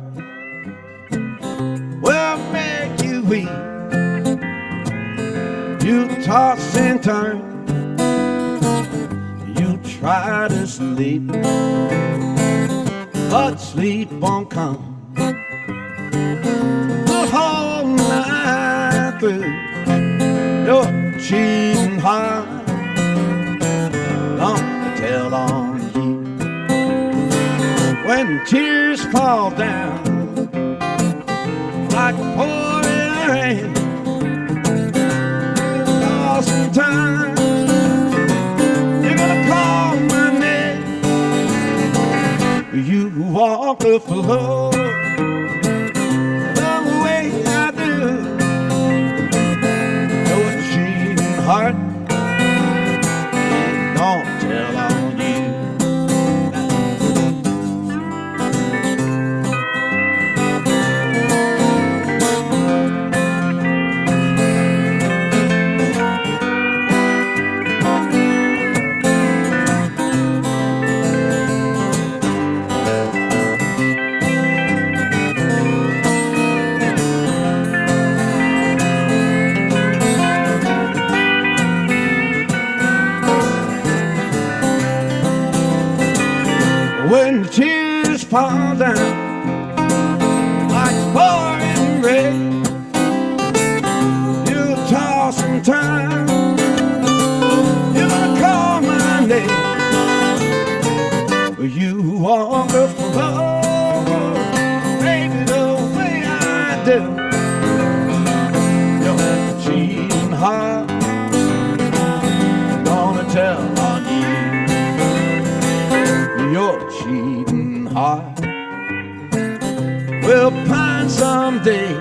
will make you weep. You toss and turn, you try to sleep, but sleep won't come the whole night through. Your cheating heart don't tell on you. When tears fall down like pouring rain, lost in time, you're gonna call my name. You walk the floor the way I do. Your cheating heart don't tell on you. When the tears fall down like pouring rain, you toss and turn, you're gonna call my name. You walk the floor, baby, the way I do. Your cheating heart gonna tell on you. Your cheating heart will pine someday.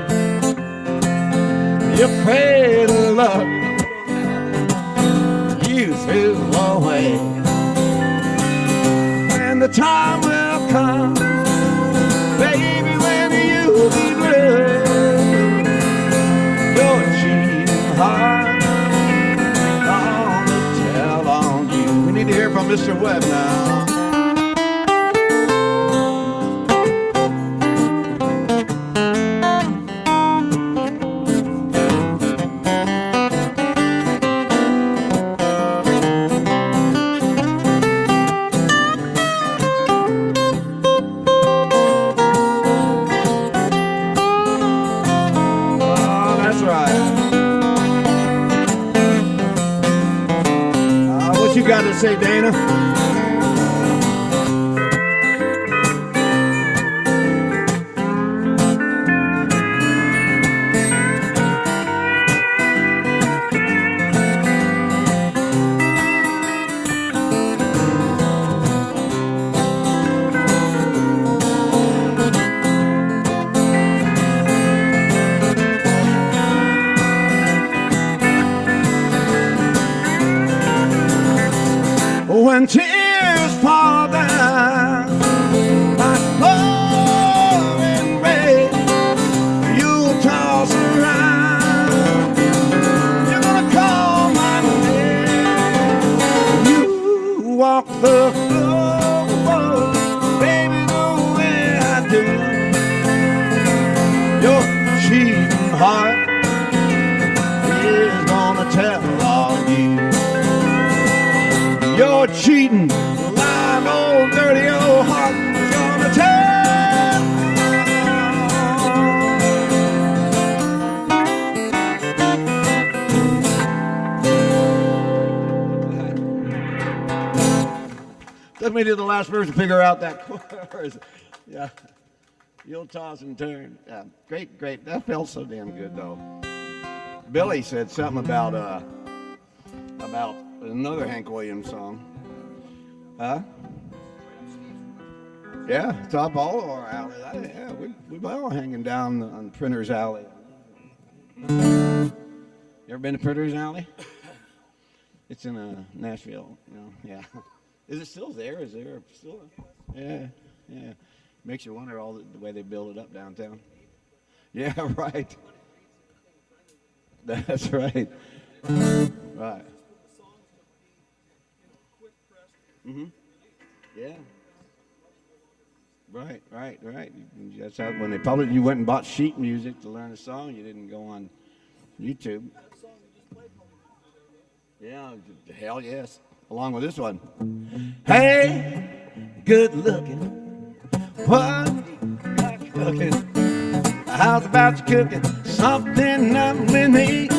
You're afraid of love, you away. And the time will come, baby, when you'll be blue. Your cheating heart gonna tell on you. We need to hear from Mr. Webb now. What you got to say, Dana? When tears fall down like pouring rain, you'll toss around. You're gonna call my name. You walk the floor, baby, the way I do. Your cheating heart is gonna tell on you. Your cheating, lying old dirty old heart is gonna tell. Took me to the last verse to figure out that chorus. Yeah, you'll toss and turn. Yeah, great, great. That felt so damn good though. Billy said something about another Hank Williams song. Huh? Yeah, it's up all of our alley. Yeah, we're all hanging down on Printer's Alley. You ever been to Printer's Alley? It's in Nashville. You know, yeah. Is it still there? Is there still? Yeah, yeah. Makes you wonder all the way they build it up downtown. Yeah, right. That's right. Right. Mm-hmm. Yeah. Right. That's how when they published, you went and bought sheet music to learn a song. You didn't go on YouTube. Yeah, hell yes. Along with this one. Hey, good looking. What you got cooking? How's about you cooking something up with me?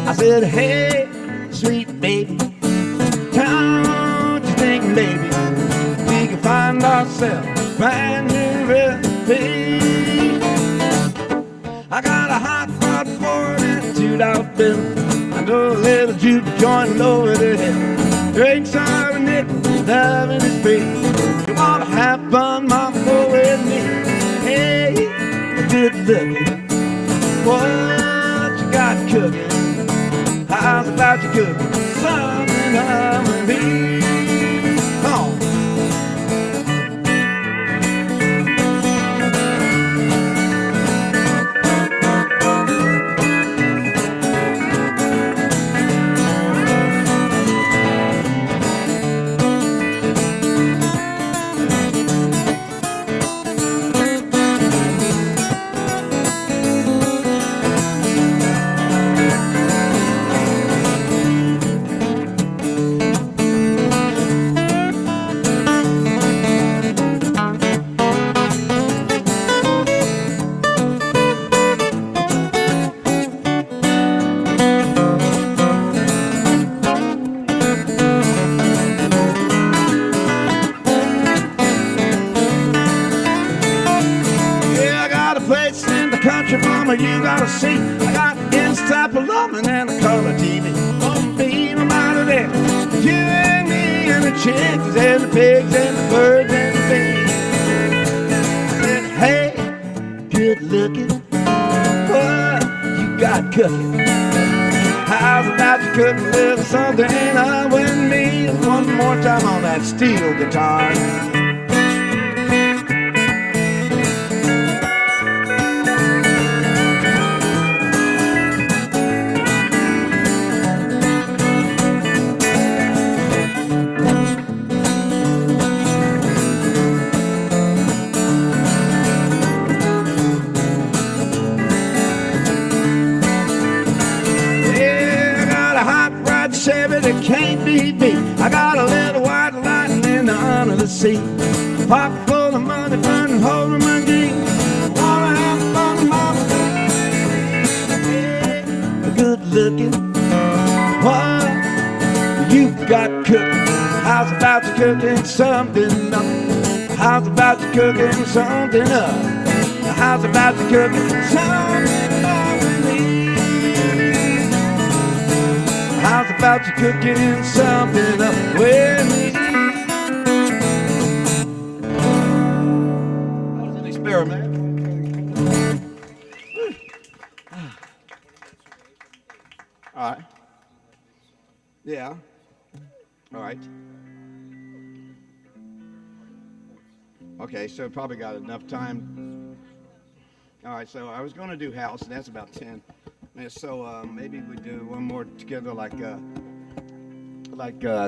I said, hey, sweet baby. Don't you think, baby, we can find ourselves a brand new recipe? I got a hot rod for an $2 bill. I know a little juke joint over the hill. Drinks are a nickel, loving is free. You wanna have fun, mama, go with me. Hey, good looking. What you got cooking? How's about you cooking? Something I'm with me. Come on. You gotta see, I got this type of loving and a color TV. Won't be no matter there. You and me and the chickens and the pigs and the birds and the bees. I said, hey, good looking. What you got cooking? How How's about you cooking a little something up with me? One more time on that steel guitar. Chevy that can't be beat. I got a little white lightning in the under the seat. Pocket full of money, burning hole in my jeans. Wanna have fun, mama. Yeah, good looking. What you got cooking? How's about you cooking something up? How's about you cooking something up? How's about you cooking something up with me? How's about you cooking something up with me? That was an experiment. All right. Yeah. All right. Okay, so probably got enough time. All right, so I was going to do house, and that's about 10. So maybe we do one more together, like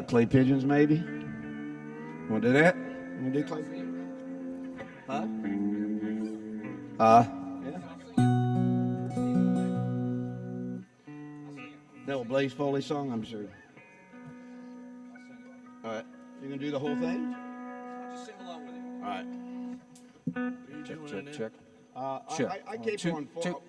clay pigeons, maybe. Want to do that? Want to do clay? Huh? Yeah. That old Blaze Foley song, I'm sure. All right, you gonna do the whole thing? Just sing along with you. All right. Check. I gave one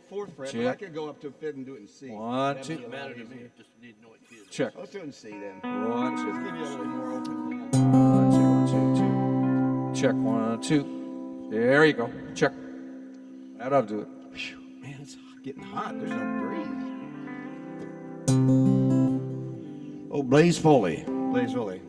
fourth fret, but I could go up to a fifth and do it in C. 1, 2. Matter to me. Just need to know what key it is. Check. Let's do it in C then. 1, 2. Just give you a little more open. 1, 2, 1, 2, 2. Check. 1, 2. There you go. Check. That ought to do it. Whew, man, it's getting hot. There's no breeze. Oh, Blaze Foley. Blaze Foley.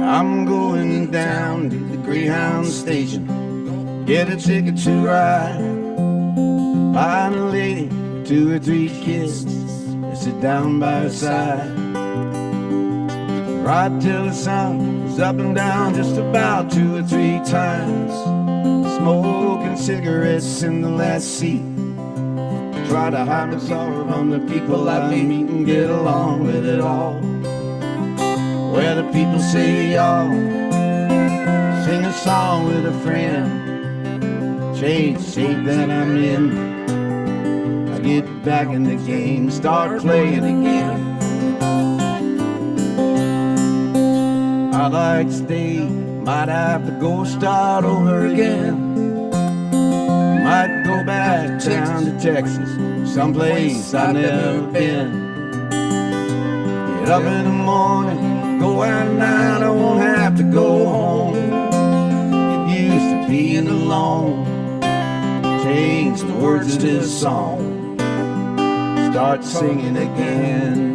I'm going down to the Greyhound station, get a ticket to ride. Find a lady, 2 or 3 kids, and sit down by her side. Ride till the sun is up and down just about 2 or 3 times. Smoking cigarettes in the last seat. Try to hide my sorrow from the people I meet and get along with it all. Where the people say y'all sing a song with a friend. Change the shape that I'm in. I get back in the game, start playing again. I'd like to stay, might have to go start over again. Might go back down to Texas, someplace I've never been. Get up in the morning, go out at night, I won't have to go home. Get used to being alone. Change the words of this song. Start singing again.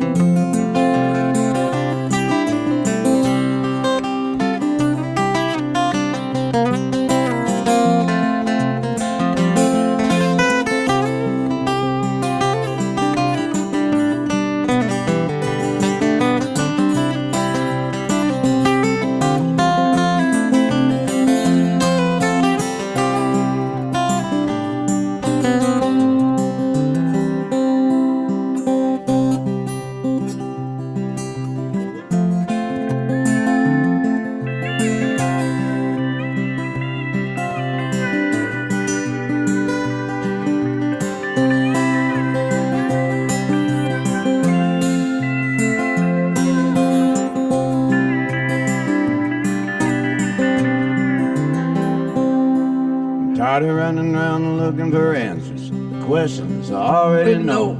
Tired of running around looking for answers, questions I already know.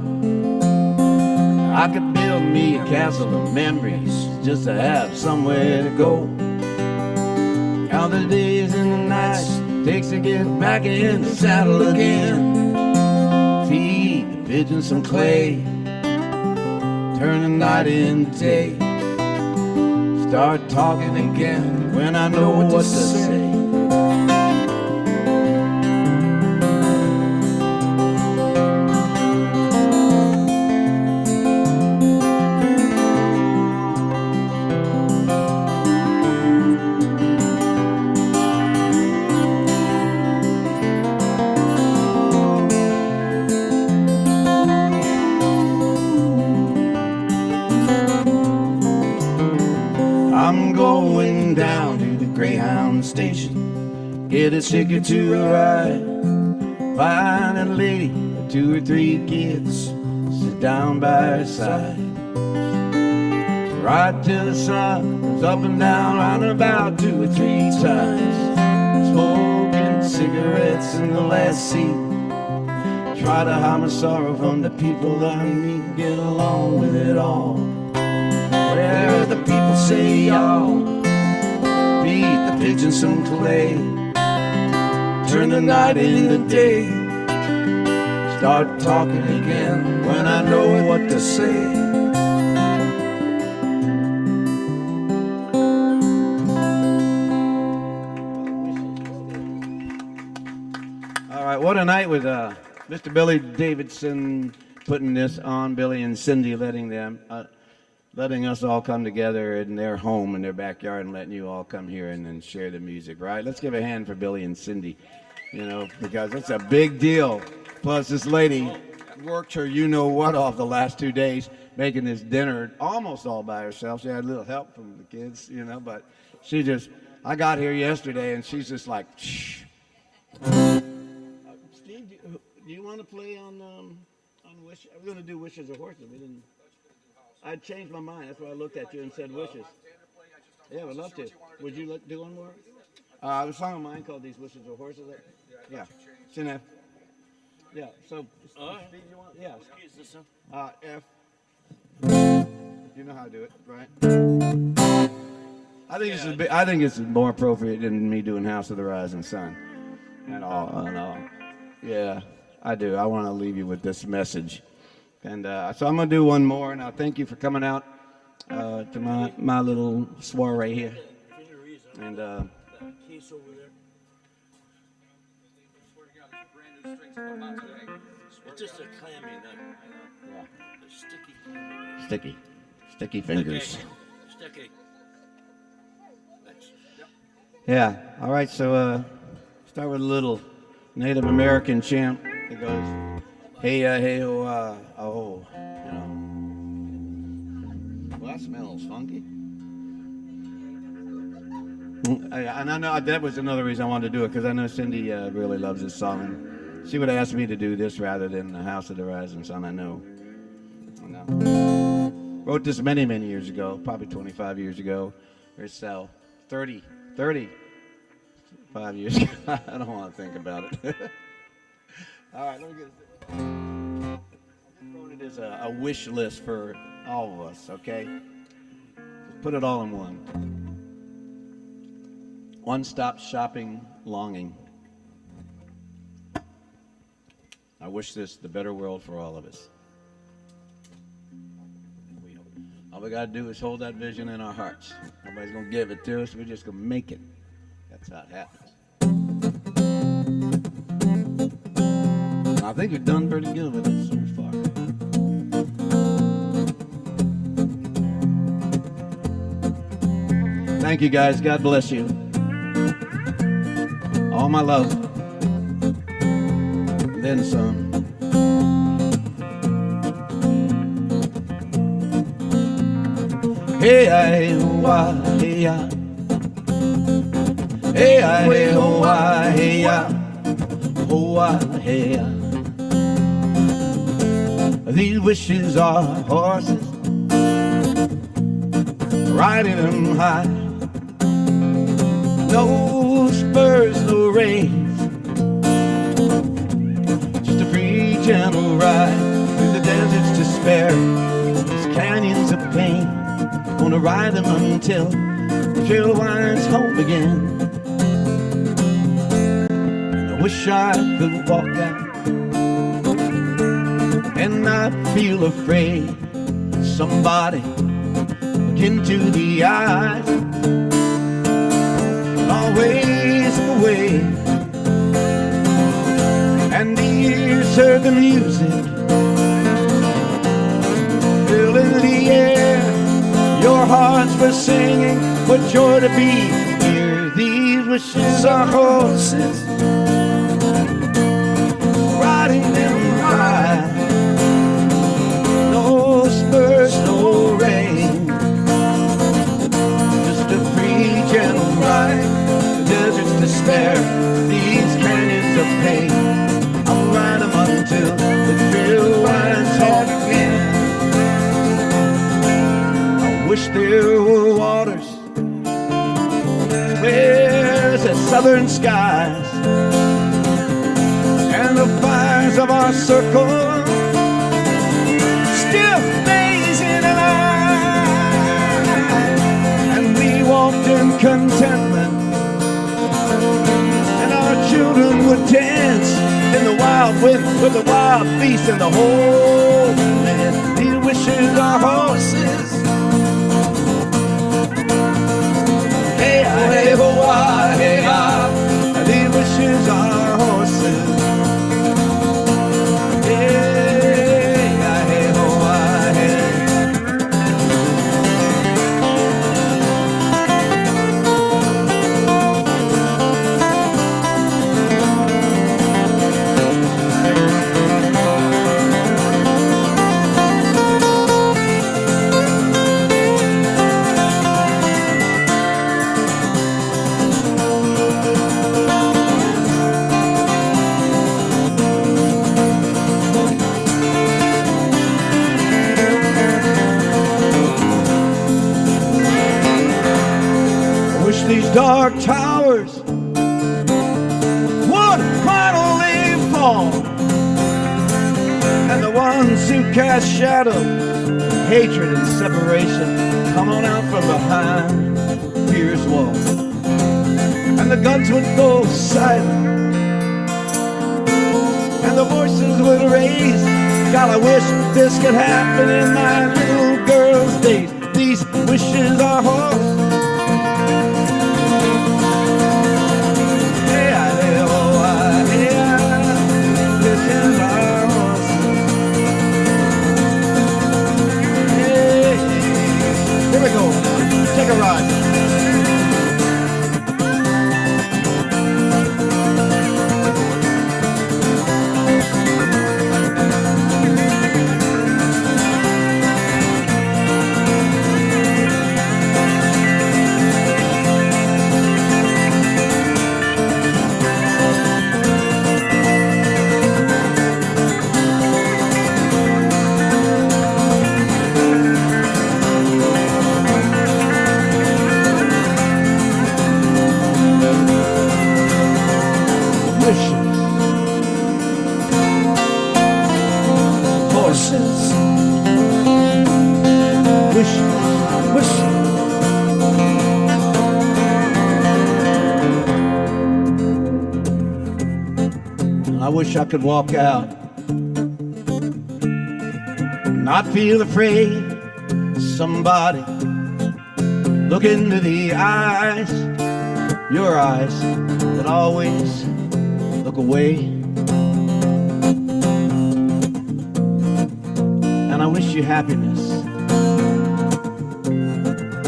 I could build me a castle of memories just to have somewhere to go. all the days and the nights takes to get back in the saddle again. Feed the pigeons some clay, turn the night into day. Start talking again when I know what to say. I'm going down to the Greyhound station, get a ticket to a ride. Find a lady with 2 or 3 kids, sit down by her side. Ride till the sun goes up and down, round about 2 or 3 times. Smoking cigarettes in the last seat, try to hide my sorrow from the people I meet, get along with it all. Where the people say y'all, feed the pigeons some clay, turn the night into day. Start talking again when I know what to say. All right, what a night with Mr. Billy Davidson putting this on, Billy and Cindy letting us all come together in their home, in their backyard, and letting you all come here and then share the music, right? Let's give a hand for Billy and Cindy, you know, because it's a big deal. Plus, this lady worked her you-know-what off the last 2 days, making this dinner almost all by herself. She had a little help from the kids, you know, but she just, I got here yesterday, and she's just like, shh. Steve, do you want to play on Wish? We're going to do Wishes of Horses. We didn't. I changed my mind. That's why I looked at you and said Wishes. Yeah, I would love to. Would you do one more? I was a song of mine called These Wishes of Horses. Yeah. It's in F. Yeah. So, Steve, you want? Yeah. F. You know how to do it, right? I think it's more appropriate than me doing House of the Rising Sun. And all. Yeah, I do. I want to leave you with this message. And so I'm going to do one more, and I thank you for coming out to my little soiree here. And Case over there. It's just a clammy night. yeah, A sticky clammy night. sticky fingers. Sticky. Thanks. Yeah. All right. So start with a little Native American chant. It goes, hey, hey, oh, oh, you know. Well, that smells funky. And I know that was another reason I wanted to do it, because I know Cindy really loves this song. And she would have asked me to do this rather than the House of the Rising Sun. I know. Wrote this many, many years ago, probably 25 years ago, or so. 35 years ago. I don't want to think about it. All right, let me get it. I just wrote it as a wish list for all of us, okay? Just put it all in one. One-stop shopping longing. I wish this the better world for all of us. All we got to do is hold that vision in our hearts. Nobody's going to give it to us. We're just going to make it. That's how it happens. I think we've done pretty good with it so far. Thank you, guys. God bless you. All my love. And then some. Hey, hey, wah, hey, ya. Hey, hey, oh, wah, hey, ya. Oh, wah, hey, ya. These wishes are horses, riding them high. No spurs, no reins, just a free, gentle ride through the desert's despair, these canyons of pain. Gonna ride them until the trail winds home again. wish I could walk out and not feel afraid. Somebody look into the eyes, always away, and the ears heard the music, filling the air. Your hearts were singing, what joy to be here. These wishes are horses, riding them high. No spurs, no rain, just a free, gentle ride. The desert's despair, these canyons of pain. I'll ride them until the trail winds hard again. I wish there were waters where the southern skies and the fires of our circle still blazing alive, and we walked in contentment, and our children would dance in the wild wind with the wild beasts and the whole land. These wishes are horses. Hey, hey, ho, hey, these wishes are horses. These dark towers would finally fall, and the ones who cast shadow, hatred and separation come on out from behind fear's wall, and the guns would go silent, and the voices would raise. God, I wish this could happen in my little girl's days. These wishes are horses. Here we go. Take a ride. I wish I could walk out, not feel afraid. Somebody look into the eyes, your eyes that always look away. And I wish you happiness.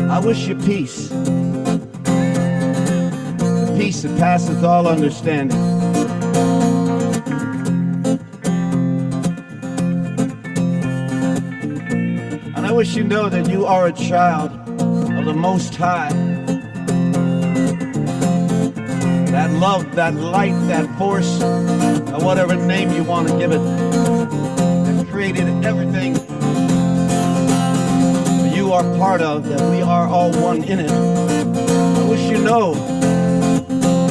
I wish you peace, the peace that passeth all understanding. And I wish you know that you are a child of the Most High. That love, that light, that force, or whatever name you want to give it, that created everything you are part of, that we are all one in it. I wish you know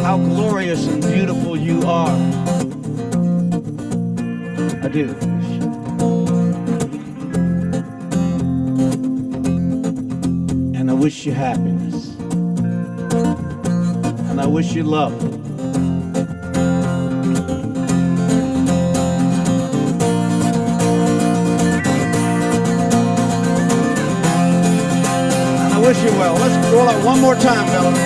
how glorious and beautiful you are. I do. And I wish you happiness. And I wish you love. wish you well. Let's roll out one more time, fellas.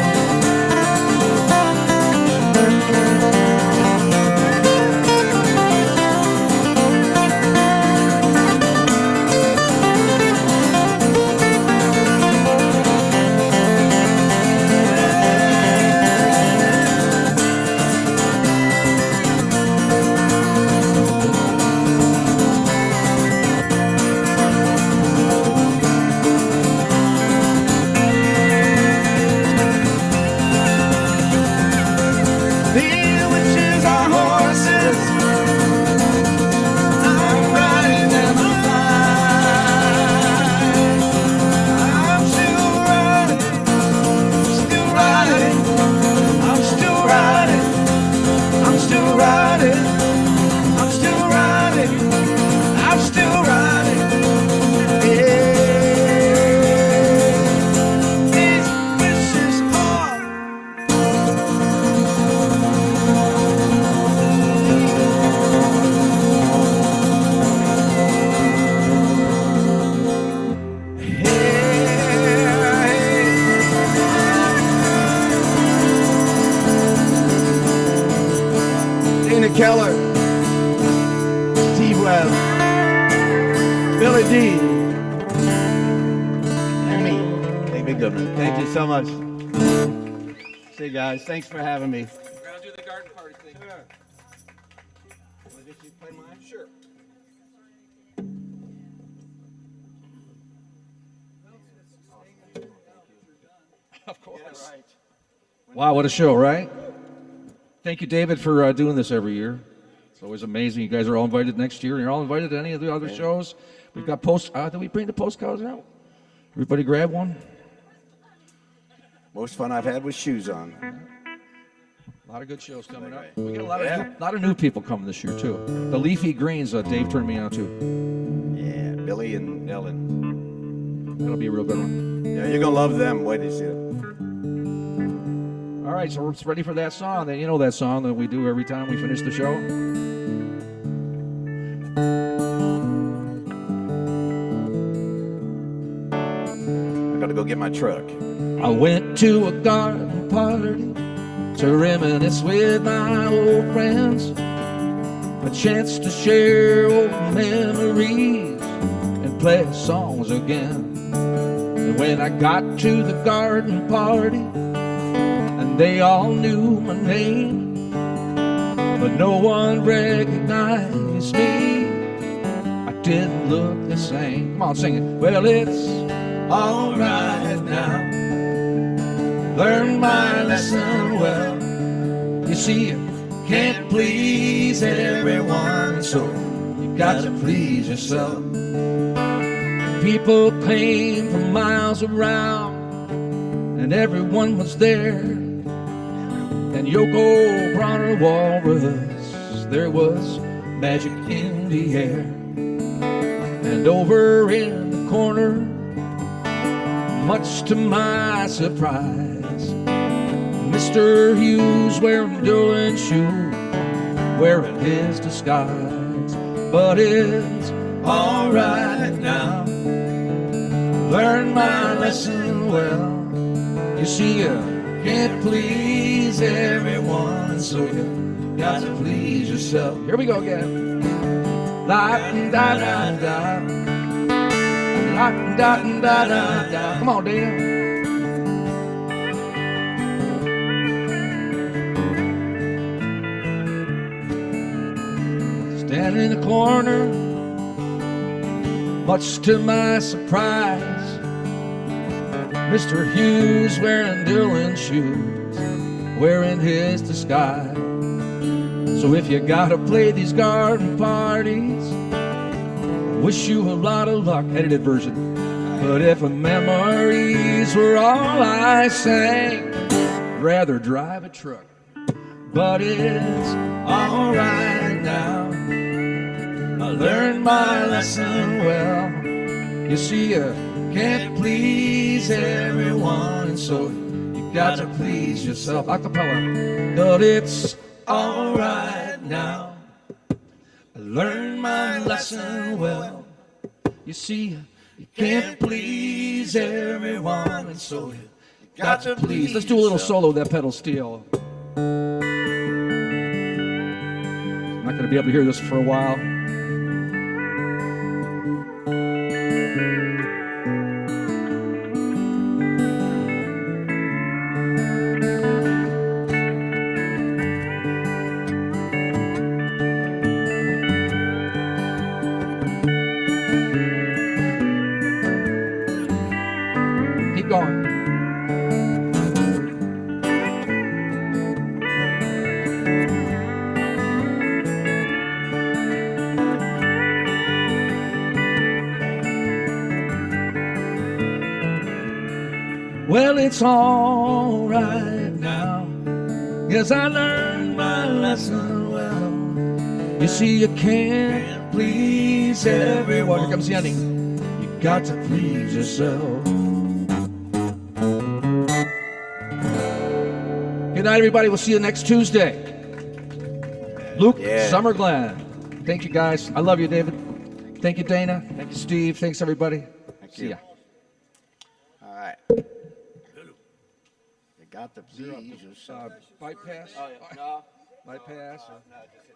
Keller, Steve Webb, Billy D, and me, David Goodman. Thank you so much. See you guys. Thanks for having me. We're gonna do the garden party thing. Sure. Want to play mine? Sure. Of course. Yeah, right. Wow, what a show, right? Thank you, David, for doing this every year. It's always amazing. You guys are all invited next year. You're all invited to any of the other shows. We've got did we bring the postcards out? Everybody grab one? Most fun I've had with shoes on. A lot of good shows coming up. Right. We got a lot of new people coming this year, too. The Leafy Greens, Dave turned me on to. Yeah, Billy and Ellen. That'll be a real good one. Yeah, you're gonna love them. Wait till you see it. All right, so we're ready for that song. Then you know that song that we do every time we finish the show. I gotta go get my truck. I went to a garden party to reminisce with my old friends, a chance to share old memories and play songs again. And when I got to the garden party, and they all knew my name, but no one recognized me. I didn't look the same. Come on, sing it. Well, it's all right now. Learned my lesson well. You see, you can't please everyone, so you got to please yourself. People came from miles around, and everyone was there. And Yoko brought her walrus. There was magic in the air. And over in the corner, much to my surprise, Mr. Hughes wearing Dylan shoes, wearing his disguise. But it's all right now. Learned my lesson well. You see, you can't please everyone, so you got to please yourself. Here we go again. La-da-da-da-da. La-da-da-da-da. Come on, Dan. Standing in the corner, much to my surprise, Mr. Hughes wearing Dylan shoes, wearing his disguise. So if you gotta play these garden parties, wish you a lot of luck. Edited version. But if memories were all I sang, I'd rather drive a truck. But it's all right now. I learned my lesson well. You see, you can't please everyone, so you got to please yourself. Acapella. But it's all right now. I learned my lesson well. You see, you can't please everyone, and so you got to please. Let's do a little solo of that pedal steel. I'm not going to be able to hear this for a while. Keep going. Well, it's all right now. Yes, I learned my lesson well. You see, you can't please everyone. Here comes the ending. You got to please yourself. Good night, everybody. We'll see you next Tuesday. Luke Summerglen. Thank you, guys. I love you, David. Thank you, Dana. Thank you, Steve. Thanks, everybody. See ya. All right. You got to please yourself. Bypass? Oh, yeah. No. Bypass? No, just hit